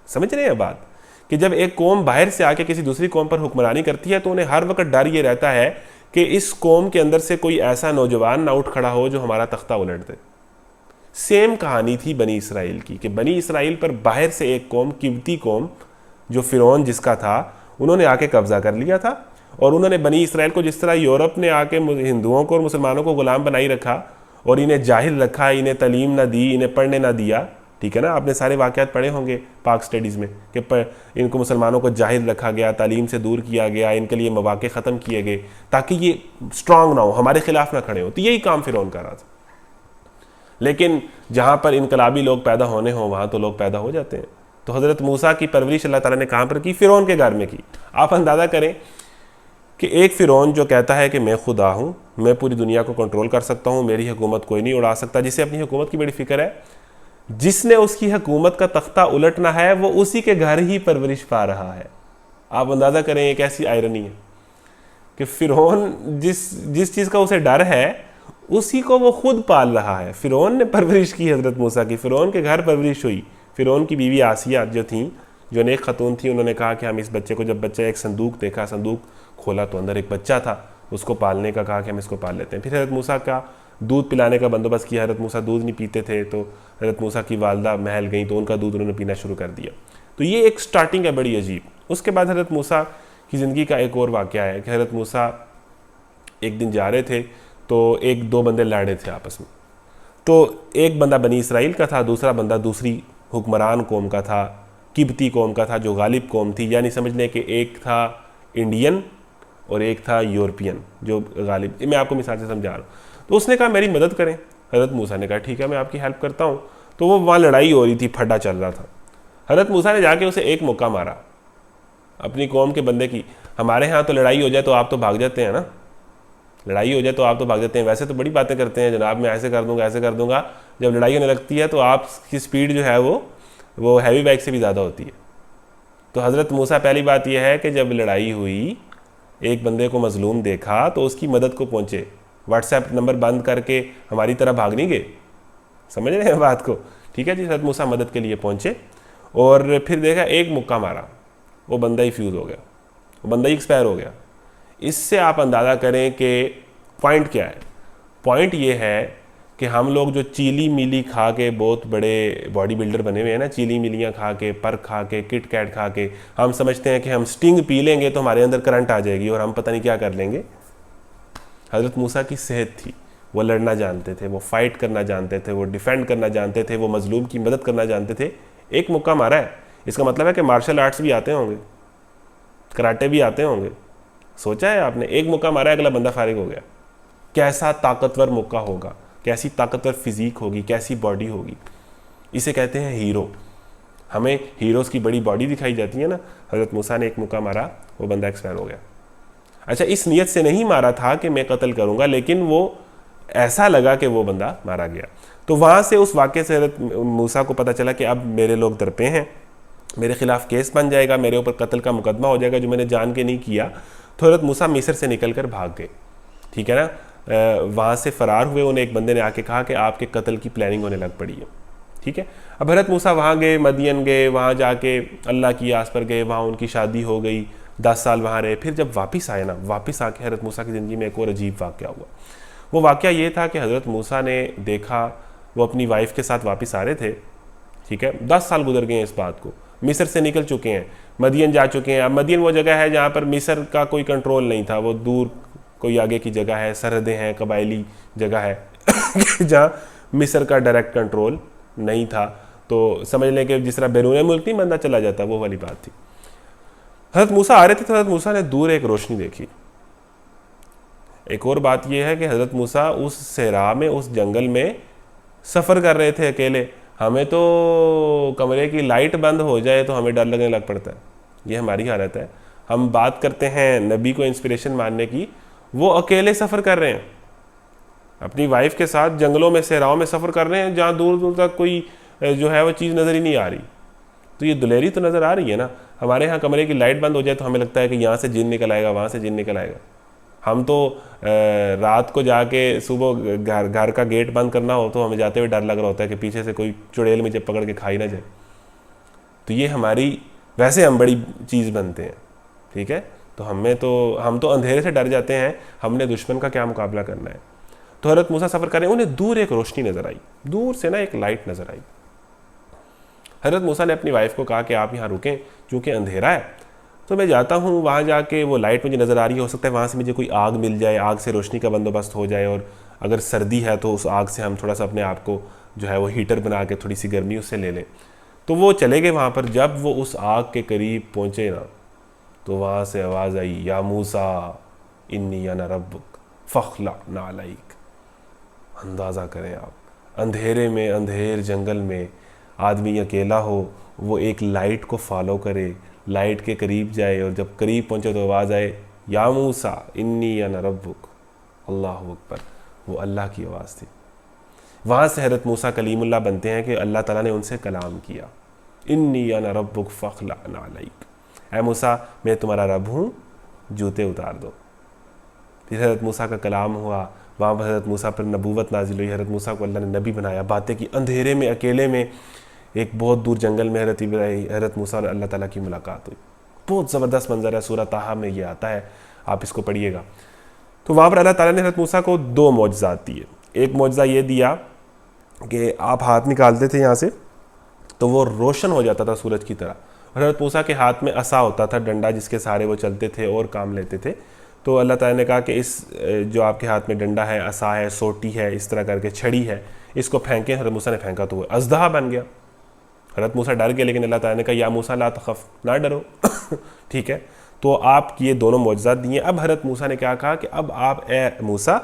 A: समझ रहे हैं बात? कि जब एक कौम बाहर से आके किसी दूसरी कौम पर हुक्मरानी करती है तो उन्हें हर वक्त डर ये रहता है कि इस कौम के अंदर से कोई ऐसा नौजवान ना उठ खड़ा हो जो हमारा तख्ता उलट दे। सेम कहानी थी बनी इसराइल की, कि बनी इसराइल पर बाहर से एक कौम, किब्ती कौम, जो फ़िरौन जिसका था, उन्होंने आके कब्ज़ा कर लिया था। और उन्होंने बनी इसराइल को जिस तरह यूरोप ने आके हिंदुओं को और मुसलमानों को ग़ुलाम बनाई रखा और इन्हें जाहिल रखा, इन्हें तलीम ना दी, इन्हें पढ़ने ना दिया। ठीक है ना, आपने सारे वाक़यात पढ़े होंगे पाक स्टडीज़ में कि इनको मुसलमानों को जाहिल रखा गया, तालीम से दूर किया गया, इनके लिए मौक़े ख़त्म किए गए ताकि ये स्ट्रांग ना हो, हमारे ख़िलाफ़ ना खड़े हो। तो यही काम फ़िरौन कर रहा था। लेकिन जहाँ पर इनकलाबी लोग पैदा होने हों वहाँ तो लोग पैदा हो जाते हैं। तो हज़रत मूसा की परवरिश अल्लाह ताला ने कहाँ पर की? फ़िरौन के घर में की। आप अंदाज़ा करें कि एक फ़िरौन जो कहता है कि मैं खुदा हूँ, मैं पूरी दुनिया को कंट्रोल कर सकता हूँ, मेरी हुकूमत कोई नहीं उड़ा सकता, जिसे अपनी हुकूमत की बड़ी फ़िक्र है, जिसने उसकी हुकूमत का तख्ता उलटना है वो उसी के घर ही परवरिश पा रहा है। आप अंदाज़ा करें एक ऐसी आयरनी है कि फ़िरौन जिस चीज़ का उसे डर है उसी को वो खुद पाल रहा है। फ़िरौन ने परवरिश की हज़रत मूसा की, फ़िरौन के घर परवरिश हुई। फ़िरौन की बीवी आसिया जो थी, जो नेक खतून थी, उन्होंने कहा कि हम इस बच्चे को, जब बच्चा एक संदूक देखा, संदूक खोला तो अंदर एक बच्चा था, उसको पालने का कहा कि हम इसको पाल लेते हैं। फिर हज़रत मूसा का दूध पिलाने का बंदोबस्त किया। हज़रत मूसा दूध नहीं पीते थे, तो हज़रत मूसा की वालदा महल गई तो उनका दूध उन्होंने पीना शुरू कर दिया। तो ये एक स्टार्टिंग है बड़ी अजीब। उसके बाद हज़रत मूसा की ज़िंदगी का एक और वाक़या है कि हज़रत मूसा एक दिन जा रहे थे तो एक दो बंदे लड़ रहे थे आपस में। तो एक बंदा बनी इसराइल का था, दूसरा बंदा दूसरी हुक्मरान कौम का था, किब्ती कौम का था, जो गालिब कौम थी। यानी समझ लें कि एक था इंडियन और एक था यूरोपियन जो गालिब। मैं आपको मिसाल से समझा रहा हूँ। तो उसने कहा मेरी मदद करें। हज़रत मूसा ने कहा ठीक है मैं आपकी हेल्प करता हूँ। तो वो वहाँ लड़ाई हो रही थी, फड्डा चल रहा था। हज़रत मूसा ने जाके उसे एक मौका मारा अपनी कौम के बंदे की। हमारे यहाँ तो लड़ाई हो जाए तो आप तो भाग जाते हैं ना, लड़ाई हो जाए तो आप तो भाग जाते हैं, वैसे तो बड़ी बातें करते हैं जनाब, मैं ऐसे कर दूंगा ऐसे कर दूंगा। जब लड़ाई होने लगती है तो आपकी स्पीड जो है वो हैवी बाइक से भी ज़्यादा होती है। तो हज़रत मूसा, पहली बात यह है कि जब लड़ाई हुई, एक बंदे को मजलूम देखा तो उसकी मदद को पहुँचे। व्हाट्सएप नंबर बंद करके हमारी तरह भाग नहीं गए, समझ रहे हैं बात को? ठीक है जी। हज़रत मूसा मदद के लिए पहुँचे और फिर देखा, एक मुक्का मारा, वो बंदा ही फ्यूज़ हो गया, वो बंदा ही एक्सपायर हो गया। इससे आप अंदाज़ा करें कि पॉइंट क्या है। पॉइंट ये है कि हम लोग जो चीली मिली खा के बहुत बड़े बॉडी बिल्डर बने हुए हैं ना, चीली मिलियाँ खा के, पर खा के, किट कैट खा के, हम समझते हैं कि हम स्टिंग पी लेंगे तो हमारे अंदर करंट आ जाएगी और हम पता नहीं क्या कर लेंगे। हज़रत मूसा की सेहत थी, वो लड़ना जानते थे, वो फाइट करना जानते थे, वो डिफेंड करना जानते थे, वो मजलूम की मदद करना जानते थे। एक मुक्का मारा है, इसका मतलब है कि मार्शल आर्ट्स भी आते होंगे, कराटे भी आते होंगे। सोचा है आपने? एक मुक्का मारा है, अगला बंदा फारिग हो गया। कैसा ताकतवर मुक्का होगा, कैसी ताकतवर फिजिक होगी, कैसी बॉडी होगी। इसे कहते हैं हीरो। हमें हीरोज़ की बड़ी बॉडी दिखाई जाती है ना। हज़रत मूसा ने एक मुक्का मारा, वो बंदा एक्सपायर हो गया। अच्छा, इस नीयत से नहीं मारा था कि मैं कत्ल करूंगा, लेकिन वो ऐसा लगा कि वो बंदा मारा गया। तो वहाँ से उस वाक़े से हज़रत मूसा को पता चला कि अब मेरे लोग दरपे हैं, मेरे खिलाफ केस बन जाएगा, मेरे ऊपर कत्ल का मुकदमा हो जाएगा जो मैंने जान के नहीं किया। तो हज़रत मूसा मिस्र से निकल कर भाग गए, ठीक है ना। वहाँ से फ़रार हुए। उन्हें एक बंदे ने आके कहा कि आपके कत्ल की प्लानिंग होने लग पड़ी है, ठीक है। अब हज़रत मूसा वहाँ गए, मदियन गए, वहाँ जाके अल्लाह की आस पर गए, वहाँ उनकी शादी हो गई, 10 साल वहाँ रहे। फिर जब वापस आए ना, वापस आके हज़रत मूसा की ज़िंदगी में एक और अजीब वाक़या हुआ। वो वाक़या ये था कि हज़रत मूसा ने देखा, वो अपनी वाइफ के साथ वापस आ रहे थे, ठीक है। 10 साल गुजर गए हैं इस बात को, मिस्र से निकल चुके हैं, मदियन जा चुके हैं। अब मदियन वो जगह है जहाँ पर मिस्र का कोई कंट्रोल नहीं था, वो दूर कोई आगे की जगह है, सरहदें हैं, कबायली जगह है जहाँ मिस्र का डायरेक्ट कंट्रोल नहीं था। तो समझ लें कि जिस तरह बैरून मुल्क नहीं बंदा चला जाता, वो वाली बात थी। हज़रत मूसा आ रहे थे तो हज़रत मूसा ने दूर एक रोशनी देखी। एक और बात यह है कि हज़रत मूसा उस सहरा में, उस जंगल में सफ़र कर रहे थे अकेले। हमें तो कमरे की लाइट बंद हो जाए तो हमें डर लगने लग पड़ता है, ये हमारी हालत है। हम बात करते हैं नबी को इंस्पिरेशन मानने की, वो अकेले सफ़र कर रहे हैं, अपनी वाइफ के साथ जंगलों में, सहराओं में सफ़र कर रहे हैं जहाँ दूर दूर तक कोई जो है वो चीज़ नज़र ही नहीं आ रही। तो ये दुलेरी तो नज़र आ रही है ना। हमारे यहाँ कमरे की लाइट बंद हो जाए तो हमें लगता है कि यहाँ से जिन निकल आएगा, वहाँ से जिन निकल आएगा। हम तो रात को जाके सुबह घर का गेट बंद करना हो तो हमें जाते हुए डर लग रहा होता है कि पीछे से कोई चुड़ैल मुझे पकड़ के खाई ना जाए। तो ये हमारी, वैसे हम बड़ी चीज़ बनते हैं, ठीक है। तो हम तो अंधेरे से डर जाते हैं, हमने दुश्मन का क्या मुकाबला करना है। तो हज़रत मूसा सफ़र करें, उन्हें दूर एक रोशनी नज़र आई, दूर से ना एक लाइट नज़र आई। हज़रत मूसा ने अपनी वाइफ को कहा कि आप यहाँ रुकें, क्योंकि अंधेरा है, तो मैं जाता हूँ वहाँ जाके, वो लाइट मुझे नज़र आ रही है, हो सकता है वहाँ से मुझे कोई आग मिल जाए, आग से रोशनी का बंदोबस्त हो जाए, और अगर सर्दी है तो उस आग से हम थोड़ा सा अपने आप को जो है वो हीटर बना के थोड़ी सी गर्मी उससे ले लें। तो वो चले गए वहाँ पर। जब वो उस आग के करीब पहुँचे ना, तो वहाँ से आवाज़ आई, या मूसा इन्नी अना रब्बुक फ़ख्लअ अलैक। अंदाज़ा करें आप, अंधेरे में, अंधेर जंगल में आदमी अकेला हो, वो एक लाइट को फॉलो करे, लाइट के करीब जाए, और जब करीब पहुँचे तो आवाज़ आए, या मूसा इन्नी अना रब्बुक। अल्लाह अकबर, वो अल्लाह की आवाज़ थी। वहाँ से हज़रत मूसा कलीमुल्लाह बनते हैं कि अल्लाह ताला ने उनसे कलाम किया, इन्नी अना रब्बुक फ़ख्लअ अलैक। ऐ मूसा, मैं तुम्हारा रब हूँ, जूते उतार दो। फिर हज़रत मूसा का कलाम हुआ, वहाँ पर हज़रत मूसा पर नबूवत नाजिल हुई, हज़रत मूसा को अल्लाह ने नबी बनाया, बातें की। अंधेरे में, अकेले में, एक बहुत दूर जंगल में हज़रत मूसा और अल्लाह ताला की मुलाकात हुई। बहुत ज़बरदस्त मंजर है, सूरह ताहा में ये आता है, आप इसको पढ़िएगा। तो वहाँ पर अल्लाह ताला ने हज़रत मूसा को 2 मौजज़ात दिए। एक मौजज़ा ये दिया कि आप हाथ निकालते थे यहाँ से तो वो रोशन हो जाता था सूरज की तरह। और हज़रत मूसा के हाथ में असा होता था, डंडा, जिसके सहारे वो चलते थे और काम लेते थे। तो अल्लाह ताला ने कहा कि इस जो आपके हाथ में डंडा है, असा है, सोटी है, इस तरह करके छड़ी है, इसको फेंकें। हज़रत मूसा ने फेंका तो वो अज़दहा बन गया। हज़रत मूसा डर गए, लेकिन अल्लाह ताला ने कहा, या मूसा ला तख़फ़, ना डरो ठीक है। तो आप ये दोनों मौजज़ात दिए। अब हज़रत मूसा ने क्या कहा कि अब आप, ए मूसा,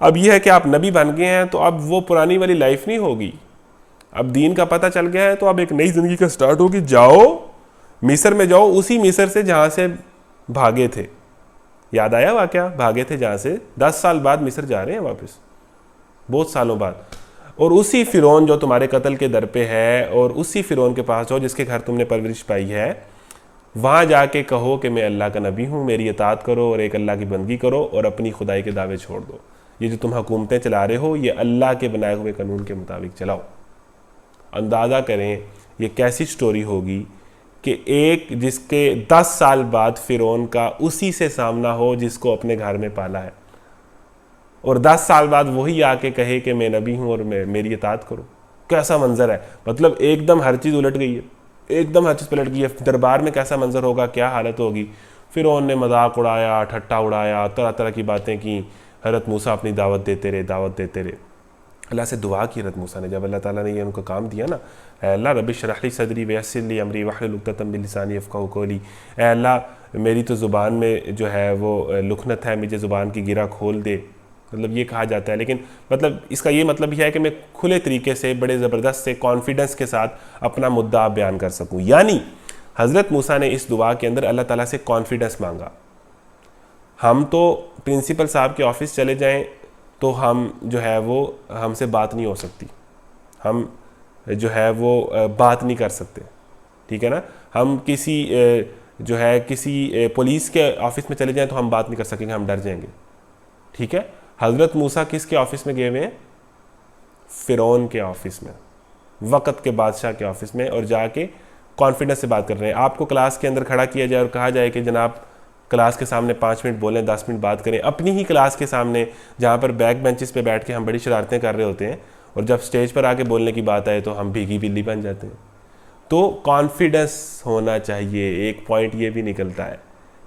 A: अब यह है कि आप नबी बन गए हैं, तो अब वो पुरानी वाली लाइफ नहीं होगी, अब दीन का पता चल गया है, तो अब एक नई ज़िंदगी का स्टार्ट होगी। जाओ मिस्र में जाओ, उसी मिस्र से जहाँ से भागे थे। याद आया वाक़या, भागे थे जहाँ से, 10 साल बाद मिस्र जा रहे हैं वापस, बहुत सालों बाद। और उसी फ़िरौन जो तुम्हारे कत्ल के दर पे है, और उसी फ़िरौन के पास जाओ जिसके घर तुमने परवरिश पाई है, वहाँ जाके कहो कि मैं अल्लाह का नबी हूँ, मेरी इताअत करो और एक अल्लाह की बंदगी करो, और अपनी खुदाई के दावे छोड़ दो। ये जो तुम हुकूमतें चला रहे हो, ये अल्लाह के बनाए हुए कानून के मुताबिक चलाओ। अंदाज़ा करें ये कैसी स्टोरी होगी कि एक जिसके 10 साल बाद फ़िरौन का उसी से सामना हो जिसको अपने घर में पाला है, और 10 साल बाद वही आके कहे कि मैं नबी हूँ और मेरी इताअत करो। कैसा मंजर है, मतलब एकदम हर चीज़ उलट गई है, एकदम हर चीज़ पलट गई है। दरबार में कैसा मंजर होगा, क्या हालत होगी। फ़िरौन ने मजाक उड़ाया, ठट्टा उड़ाया, तरह तरह की बातें की। हज़रत मूसा अपनी दावत देते रहे, दावत देते रहे। अल्लाह से दुआ की हज़रत मूसा ने, जब अल्लाह ताला ने ये उनको काम दिया ना, अल्लाह रब्बि इश्रह ली सदरी वयस्सिर ली अमरी वहलुल उक़दतम मिन लिसानी यफ़क़हू क़ौली। अल्लाह मेरी तो ज़ुबान में जो है वो लुखनत है, मुझे ज़ुबान की गिरा खोल दे, मतलब ये कहा जाता है। लेकिन मतलब इसका ये मतलब यह है कि मैं खुले तरीके से, बड़े ज़बरदस्त से, कॉन्फिडेंस के साथ अपना मुद्दा बयान कर सकूँ। यानी हज़रत मूसा ने इस दुआ के अंदर अल्लाह ताला से कॉन्फिडेंस मांगा। हम तो प्रिंसिपल साहब के ऑफिस चले जाएं तो हम जो है वो हमसे बात नहीं हो सकती, हम जो है वो बात नहीं कर सकते, ठीक है ना। हम किसी जो है किसी पुलिस के ऑफिस में चले जाएं तो हम बात नहीं कर सकेंगे, हम डर जाएंगे, ठीक है। हज़रत मूसा किसके ऑफिस में गए हुए हैं? फ़िरौन के ऑफिस में, वक़्त के बादशाह के ऑफिस में, और जाके कॉन्फिडेंस से बात कर रहे हैं। आपको क्लास के अंदर खड़ा किया जाए और कहा जाए कि जनाब क्लास के सामने 5 मिनट बोलें, 10 मिनट बात करें, अपनी ही क्लास के सामने जहाँ पर बैक बेंचेस पे बैठ के हम बड़ी शरारतें कर रहे होते हैं, और जब स्टेज पर आके बोलने की बात आए तो हम भीगी बिल्ली बन जाते हैं। तो कॉन्फिडेंस होना चाहिए। एक पॉइंट ये भी निकलता है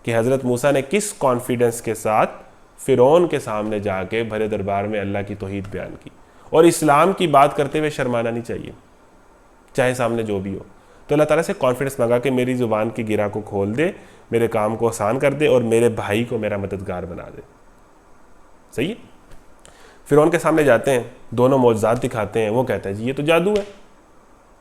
A: कि हज़रत मूसा ने किस कॉन्फिडेंस के साथ फ़िरौन के सामने जाके भरे दरबार में अल्लाह की तौहीद बयान की, और इस्लाम की बात करते हुए शर्माना नहीं चाहिए, चाहे सामने जो भी हो। तो अल्लाह ताला से कॉन्फिडेंस मांगा कि मेरी ज़ुबान की गिरा को खोल दे, मेरे काम को आसान कर दे, और मेरे भाई को मेरा मददगार बना दे। सही है। फ़िरौन के सामने जाते हैं, दोनों मौजज़ात दिखाते हैं, वो कहता है जी ये तो जादू है।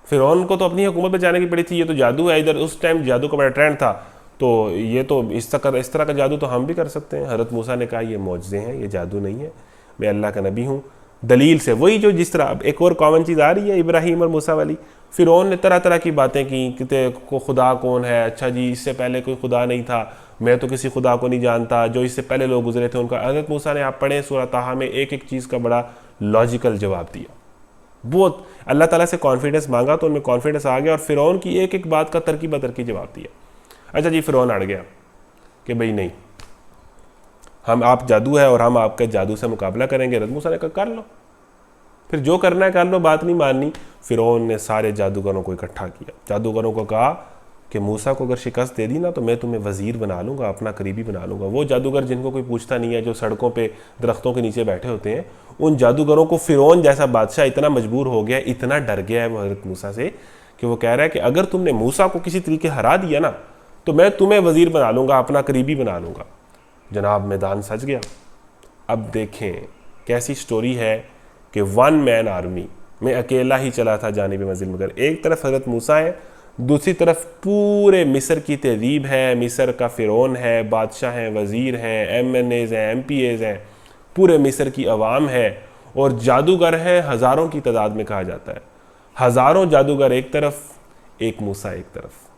A: फ़िरौन को तो अपनी हुकूमत में जाने की पड़ी थी, ये तो जादू है, इधर उस टाइम जादू का बड़ा ट्रेंड था, तो ये तो इस तरह का जादू तो हम भी कर सकते हैं। हज़रत मूसा ने कहा ये मौजज़े हैं, ये जादू नहीं है, मैं अल्लाह का नबी हूँ। दलील से वही जो जिस तरह अब एक और कॉमन चीज़ आ रही है इब्राहीम और मूसा वाली। फ़िरौन ने तरह तरह की बातें की कि को खुदा कौन है, अच्छा जी इससे पहले कोई खुदा नहीं था, मैं तो किसी खुदा को नहीं जानता, जो इससे पहले लोग गुजरे थे उनका। हज़रत मूसा ने, आप पढ़ें सूरह ताहा में, एक एक चीज़ का बड़ा लॉजिकल जवाब दिया। बहुत अल्लाह ताला से कॉन्फिडेंस मांगा तो उनमें कॉन्फिडेंस आ गया, और फ़िरौन की एक एक बात का तरकी बतरकी जवाब दिया। अच्छा जी, फ़िरौन अड़ गया कि भाई नहीं, हम आप जादू है और हम आपके जादू से मुकाबला करेंगे। हज़रत मूसा ने कहा कर लो, फिर जो करना है कर लो, बात नहीं माननी। फ़िरौन ने सारे जादूगरों को इकट्ठा किया, जादूगरों को कहा कि मूसा को अगर शिकस्त दे दी ना तो मैं तुम्हें वज़ीर बना लूँगा, अपना करीबी बना लूँगा। वो जादूगर जिनको कोई पूछता नहीं है, जो सड़कों पे दरख्तों के नीचे बैठे होते हैं, उन जादूगरों को फ़िरौन जैसा बादशाह इतना मजबूर हो गया, इतना डर गया है वो हज़रत मूसा से, कि वो कह रहा है कि अगर तुमने मूसा को किसी तरीके हरा दिया ना तो मैं तुम्हें वज़ीर बना लूँगा, अपना करीबी बना लूँगा। जनाब मैदान सज गया। अब देखें कैसी स्टोरी है कि 1 मैन आर्मी में अकेला ही चला था जानिब मंजिल, मगर एक तरफ हज़रत मूसा है, दूसरी तरफ पूरे मिस्र की तहजीब है, मिस्र का फ़िरौन है, बादशाह हैं, वज़ीर हैं, MNAs हैं, MPAs हैं, पूरे मिस्र की अवाम है, और जादूगर हैं हज़ारों की तादाद में कहा जाता है। हज़ारों जादूगर एक तरफ, एक मूसा एक तरफ।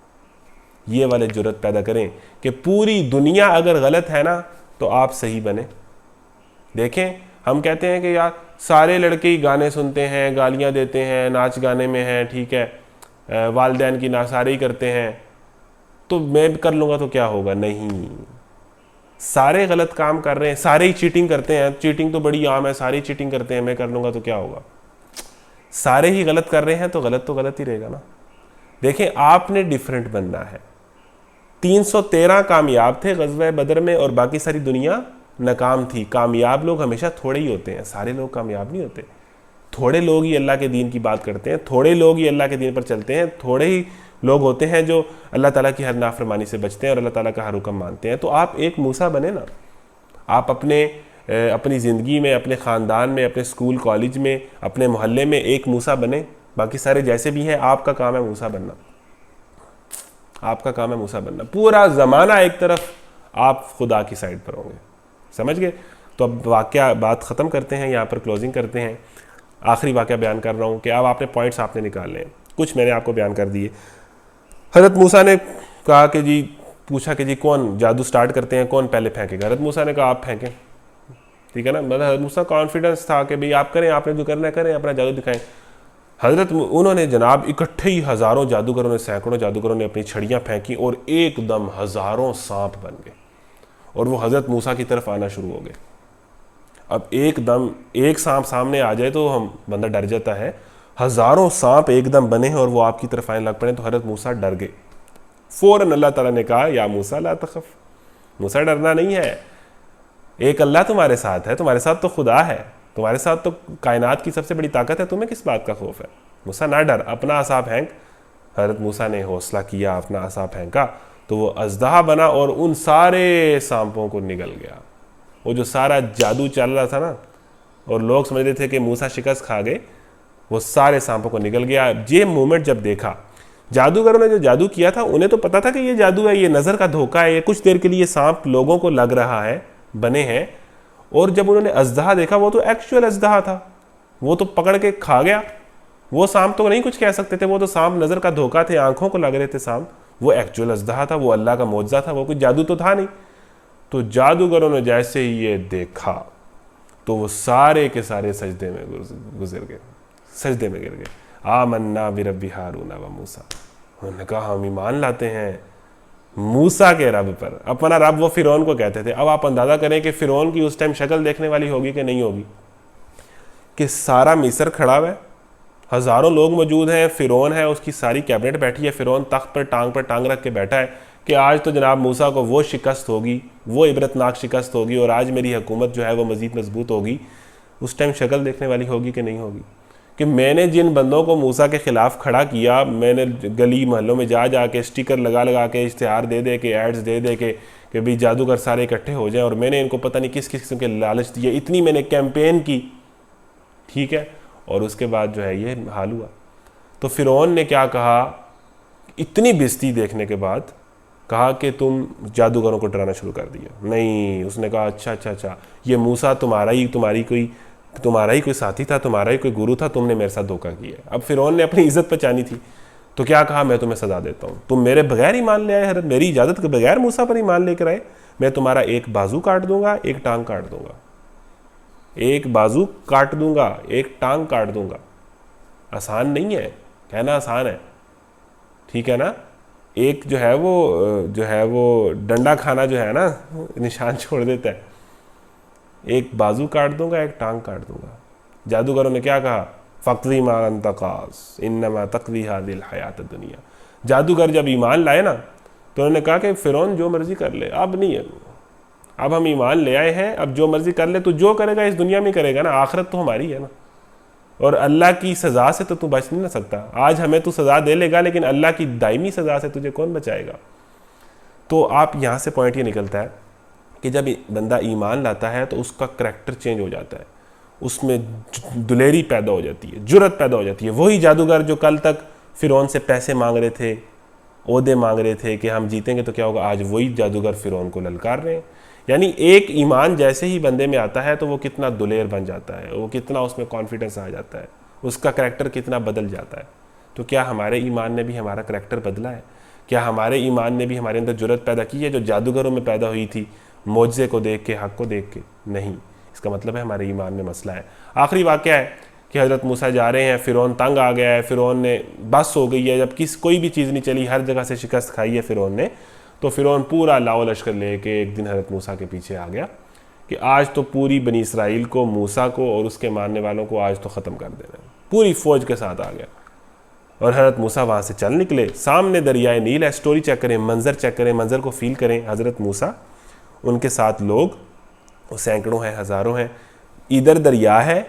A: ये वाले जुर्रत पैदा करें कि पूरी दुनिया अगर गलत है ना तो आप सही बने। देखें हम कहते हैं कि यार सारे लड़के ही गाने सुनते हैं, गालियां देते हैं, नाच गाने में हैं, ठीक है, वालिदैन की नासारी ही करते हैं, तो मैं भी कर लूँगा तो क्या होगा? नहीं, सारे गलत काम कर रहे हैं, सारे ही चीटिंग करते हैं, चीटिंग तो बड़ी आम है, सारे ही चीटिंग करते हैं, मैं कर लूँगा तो क्या होगा? सारे ही गलत कर रहे हैं तो गलत ही रहेगा ना। देखें आपने डिफरेंट बनना है। 313 कामयाब थे ग़ज़वा बदर में और बाकी सारी दुनिया नाकाम थी। कामयाब लोग हमेशा थोड़े ही होते हैं, सारे लोग कामयाब नहीं होते। थोड़े लोग ही अल्लाह के दीन की बात करते हैं, थोड़े लोग ही अल्लाह के दीन पर चलते हैं, थोड़े ही लोग होते हैं जो अल्लाह ताला की हर नाफरमानी से बचते हैं और अल्लाह ताला का हर हुक्म मानते हैं। तो आप एक मूसा बने ना, आप अपनी ज़िंदगी में, अपने ख़ानदान में, अपने स्कूल कॉलेज में, अपने मोहल्ले में एक मूसा बने। बाकी सारे जैसे भी हैं, आपका काम है मूसा बनना, आपका काम है मूसा बनना। पूरा ज़माना एक तरफ, आप खुदा की साइड पर होंगे। समझ गए? तो अब वाक़या बात ख़त्म करते हैं, यहाँ पर क्लोजिंग करते हैं। आखिरी वाक़या बयान कर रहा हूँ कि अब आपने पॉइंट्स आपने निकालने हैं, कुछ मैंने आपको बयान कर दिए। हज़रत मूसा ने कहा कि जी, पूछा कि जी कौन जादू स्टार्ट करते हैं, कौन पहले फेंकेगा? हज़रत मूसा ने कहा आप फेंकें, ठीक है ना। मतलब हज़रत मूसा कॉन्फिडेंस था कि भाई आप करें, आपने जो करना है करें, अपना जादू दिखाएं। उन्होंने जनाब इकट्ठे ही हज़ारों जादूगरों ने, सैकड़ों जादूगरों ने अपनी छड़ियाँ फेंकी और एकदम हज़ारों सांप बन गए और वो हज़रत मूसा की तरफ आना शुरू हो गए। अब एकदम एक सांप सामने आ जाए तो हम बंदा डर जाता है, हज़ारों सांप एकदम बने हैं और वो आपकी तरफ आने लग पड़े तो हज़रत मूसा डर गए। फ़ौरन अल्लाह ताला ने कहा या मूसा ला तख़फ़, मूसा डरना नहीं है, एक अल्लाह तुम्हारे साथ है, तुम्हारे साथ तो खुदा है, तुम्हारे साथ तो कायनात की सबसे बड़ी ताकत है, तुम्हें किस बात का खौफ है? मूसा ना डर, अपना असा फेंक। हज़रत मूसा ने हौसला किया, अपना असा फेंका तो वो अज़दहा बना और उन सारे सांपों को निगल गया। वो जो सारा जादू चल रहा था ना और लोग समझ रहे थे कि मूसा शिकस्त खा गए, वो सारे सांपों को निगल गया। ये मोमेंट जब देखा, जादूगरों ने जो जादू किया था उन्हें तो पता था कि ये जादू है, ये नज़र का धोखा है, ये कुछ देर के लिए सांप लोगों को लग रहा है, बने हैं। और जब उन्होंने अजदहा देखा, वो तो एक्चुअल अजदहा था, वो तो पकड़ के खा गया। वो सांप तो नहीं कुछ कह सकते थे, वो तो सांप नज़र का धोखा थे, आंखों को लग रहे थे सांप। वो एक्चुअल अजदहा था, वो अल्लाह का मौजज़ा था, वो कुछ जादू तो था नहीं। तो जादूगरों ने जैसे ही ये देखा तो वो सारे के सारे सजदे में गुजर गए, सजदे में गिर गए। आमन्ना बिरब्बि हारून व मूसा, उन्होंने कहा हम ईमान लाते हैं मूसा के रब पर। अपना रब वो फिरौन को कहते थे। अब आप अंदाज़ा करें कि फिरौन की उस टाइम शक्ल देखने वाली होगी कि नहीं होगी, कि सारा मिस्र खड़ा हुआ है, हज़ारों लोग मौजूद हैं, फिरौन है, उसकी सारी कैबिनेट बैठी है, फिरौन तख्त पर टांग रख के बैठा है कि आज तो जनाब मूसा को वो शिकस्त होगी, वो इबरतनाक शिकस्त होगी और आज मेरी हुकूमत जो है वो मज़ीद मजबूत होगी। उस टाइम शक्ल देखने वाली होगी कि नहीं होगी, कि मैंने जिन बंदों को मूसा के ख़िलाफ़ खड़ा किया, मैंने गली महलों में जा जा के स्टिकर लगा के इश्तिहार दे दे के एड्स दे दे के कि भाई जादूगर सारे इकट्ठे हो जाएं, और मैंने इनको पता नहीं किस किस किस्म के लालच दिए, इतनी मैंने कैंपेन की, ठीक है, और उसके बाद जो है ये हाल हुआ। तो फिरौन ने क्या कहा, इतनी बेइज्जती देखने के बाद कहा कि तुम जादूगरों को डराना शुरू कर दिया। नहीं, उसने कहा अच्छा, ये मूसा तुम्हारा ही कोई साथी था, तुम्हारा ही कोई गुरु था, तुमने मेरे साथ धोखा किया। अब फिरौन ने अपनी इज्जत बचानी थी, तो क्या कहा, मैं तुम्हें सजा देता हूँ, तुम मेरे बगैर ईमान ले आए, हरत मेरी इजाज़त के बगैर मूसा पर ईमान लेकर आए, मैं तुम्हारा एक बाजू काट दूंगा, एक टांग काट दूंगा, एक बाजू काट दूंगा, एक टांग काट दूंगा। आसान नहीं है, कहना आसान है, ठीक है ना। एक जो है वो डंडा खाना जो है ना निशान छोड़ देता है। एक बाजू काट दूंगा, एक टांग काट दूंगा। जादूगरों ने क्या कहा, फ़क़्दी मा अंत क़ाज़ इन्नमा तक़ज़ी हाज़िहिल हयात दुनिया। जादूगर जब ईमान लाए ना तो उन्होंने कहा कि फ़िरौन जो मर्ज़ी कर ले, अब नहीं है, अब हम ईमान ले आए हैं, अब जो मर्ज़ी कर ले, तो जो करेगा इस दुनिया में करेगा ना, आखिरत तो हमारी है ना, और अल्लाह की सज़ा से तो तू बच नहीं ना सकता। आज हमें तू सज़ा दे लेगा, लेकिन अल्लाह की दायमी सज़ा से तुझे कौन बचाएगा। तो आप यहाँ से पॉइंट ये निकलता है कि जब बंदा ईमान लाता है तो उसका करैक्टर चेंज हो जाता है, उसमें दुलेरी पैदा हो जाती है, जुर्रत पैदा हो जाती है। वही जादूगर जो कल तक फिरौन से पैसे मांग रहे थे, ओहदे मांग रहे थे कि हम जीतेंगे तो क्या होगा, आज वही जादूगर फिरौन को ललकार रहे हैं। यानी एक ईमान जैसे ही बंदे में आता है तो वो कितना दुलेर बन जाता है, वो कितना उसमें कॉन्फिडेंस आ जाता है, उसका करैक्टर कितना बदल जाता है। तो क्या हमारे ईमान ने भी हमारा करैक्टर बदला है? क्या हमारे ईमान ने भी हमारे अंदर जुर्रत पैदा की है जो जादूगरों में पैदा हुई थी, मौजज़े को देख के, हक़ को देख के? नहीं, इसका मतलब है हमारे ईमान में मसला है। आखिरी वाक़या है कि हज़रत मूसा जा रहे हैं, फ़िरौन तंग आ गया है, फ़िरौन ने बस हो गई है, जब कोई भी चीज़ नहीं चली, हर जगह से शिकस्त खाई है फ़िरौन ने। तो फ़िरौन पूरा लाओ लश्कर लेके एक दिन हज़रत मूसा के पीछे आ गया कि आज तो पूरी बनी इसराइल को, मूसा को और उसके मानने वालों को आज तो ख़त्म कर देना है। पूरी फ़ौज के साथ आ गया और हज़रत मूसा वहाँ से चल निकले। सामने दरियाए नील है, स्टोरी चेक करें, मंज़र चेक करें, मंज़र को फील करें। हज़रत मूसा, उनके साथ लोग सैकड़ों हैं, हज़ारों हैं, इधर दरिया है,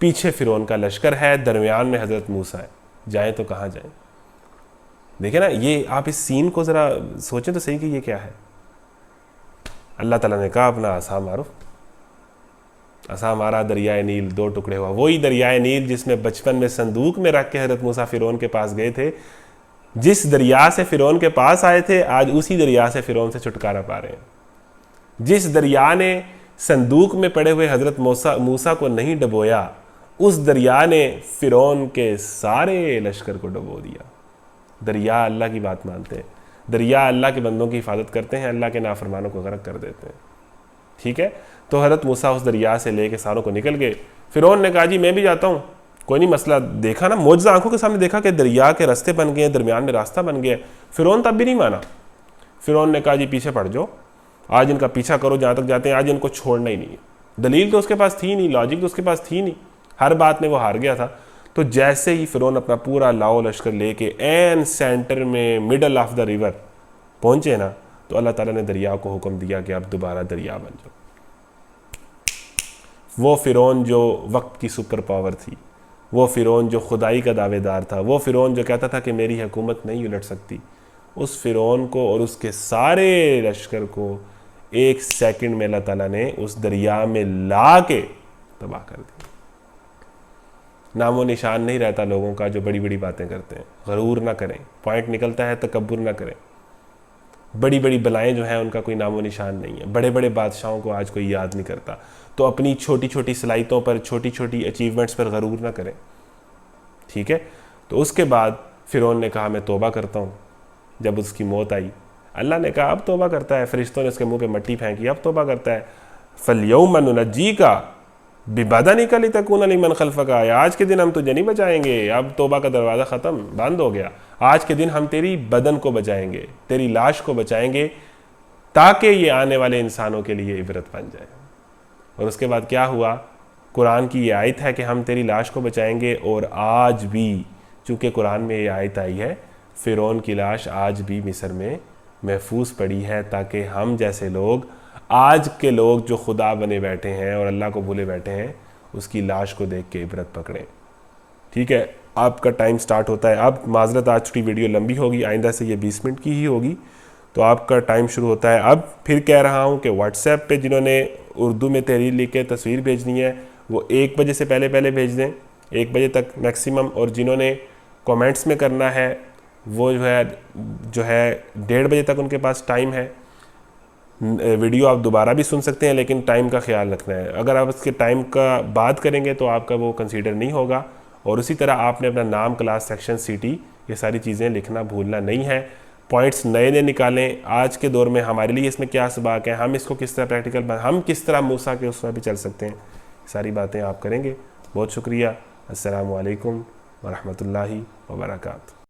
A: पीछे फ़िरौन का लश्कर है, दरमियान में हज़रत मूसा है। जाएँ तो कहाँ जाएँ? देखें ना, ये आप इस सीन को ज़रा सोचें तो सही कि ये क्या है। अल्लाह ताला ने कहा अपना आसा मारो, आसा मारा, दरियाए नील दो टुकड़े हुआ। वही दरियाए नील जिसमें बचपन में संदूक में रख के हज़रत मूसा फ़िरौन के पास गए थे, जिस दरिया से फ़िरौन के पास आए थे, आज उसी दरिया से फ़िरौन से छुटकारा पा रहे हैं। जिस दरिया ने संदूक में पड़े हुए हज़रत मूसा को नहीं डबोया, उस दरिया ने फ़िरौन के सारे लश्कर को डबो दिया। दरिया अल्लाह की बात मानते हैं, दरिया अल्लाह के बंदों की हिफाजत करते हैं, अल्लाह के नाफरमानों को गर्क कर देते हैं, ठीक है। तो हज़रत मूसा उस दरिया से लेके सारों को निकल गए। फ़िरौन ने कहा जी मैं भी जाता हूँ, कोई नहीं मसला। देखा ना, मौजज़ा आंखों के सामने देखा कि दरिया के रास्ते बन गए, दरमियान में रास्ता बन गया। फ़िरौन तब भी नहीं माना। फ़िरौन ने कहा जी पीछे पड़ जाओ, आज इनका पीछा करो जहाँ तक जाते हैं, आज इनको छोड़ना ही नहीं है। दलील तो उसके पास थी नहीं, लॉजिक तो उसके पास थी नहीं, हर बात में वो हार गया था। तो जैसे ही फ़िरौन अपना पूरा लाओ लश्कर लेके एन सेंटर में मिडल ऑफ द रिवर पहुंचे ना, तो अल्लाह ताला ने दरिया को हुक्म दिया कि अब दोबारा दरिया बन जाओ। वो फ़िरौन जो वक्त की सुपर पावर थी, वो फ़िरौन जो खुदाई का दावेदार था, वो फ़िरौन जो कहता था कि मेरी हुकूमत नहीं उलट सकती, उस फ़िरौन को और उसके सारे लश्कर को एक सेकंड में अल्लाह ताला ने उस दरिया में ला के तबाह कर दिया। नामो निशान नहीं रहता लोगों का जो बड़ी बड़ी बातें करते हैं। गरूर ना करें, पॉइंट निकलता है, तकब्बुर ना करें। बड़ी बड़ी बलाएं जो हैं उनका कोई नामो निशान नहीं है। बड़े बड़े बादशाहों को आज कोई याद नहीं करता। तो अपनी छोटी छोटी सलाहितों पर, छोटी छोटी अचीवमेंट्स पर गरूर ना करें, ठीक है। तो उसके बाद फ़िरौन ने कहा मैं तौबा करता हूँ। जब उसकी मौत आई, अल्लाह ने कहा अब तौबा करता है। फरिश्तों ने उसके मुंह पे मट्टी फेंकी, अब तौबा करता है। फल्यौम नुनज्जीका बिबदनिका लितकूना लिमन खल्फका, आज के दिन हम तुझे नहीं बचाएंगे। अब तौबा का दरवाज़ा ख़त्म, बंद हो गया। आज के दिन हम तेरी बदन को बचाएंगे, तेरी लाश को बचाएंगे, ताकि ये आने वाले इंसानों के लिए इबरत बन जाए। और उसके बाद क्या हुआ? कुरान की ये आयत है कि हम तेरी लाश को बचाएंगे। और आज भी, चूँकि कुरान में ये आयत आई है, फ़िरौन की लाश आज भी मिस्र में महफूज पड़ी है, ताकि हम जैसे लोग, आज के लोग जो खुदा बने बैठे हैं और अल्लाह को भूले बैठे हैं, उसकी लाश को देख के इबरत पकड़ें। ठीक है, आपका टाइम स्टार्ट होता है। अब माजरत, आज की वीडियो लंबी होगी, आइंदा से ये 20 मिनट की ही होगी। तो आपका टाइम शुरू होता है। अब फिर कह रहा हूँ कि व्हाट्सएप पे जिन्होंने उर्दू में तहरीर लिख के तस्वीर भेजनी है वो 1 बजे से पहले भेज दें, 1 बजे तक मैक्सिमम। और जिन्होंने कमेंट्स में करना है वो जो है 1:30 बजे तक उनके पास टाइम है। वीडियो आप दोबारा भी सुन सकते हैं, लेकिन टाइम का ख्याल रखना है। अगर आप इसके टाइम का बात करेंगे तो आपका वो कंसीडर नहीं होगा। और उसी तरह आपने अपना नाम, क्लास, सेक्शन, सिटी, ये सारी चीज़ें लिखना भूलना नहीं है। पॉइंट्स नए नए निकालें। आज के दौर में हमारे लिए इसमें क्या सबक है, हम इसको किस तरह प्रैक्टिकल, हम किस तरह मूसा के उस पर भी चल सकते हैं, सारी बातें आप करेंगे। बहुत शुक्रिया। अस्सलामु अलैकुम वरहमतुल्लाहि वबरकातुहू।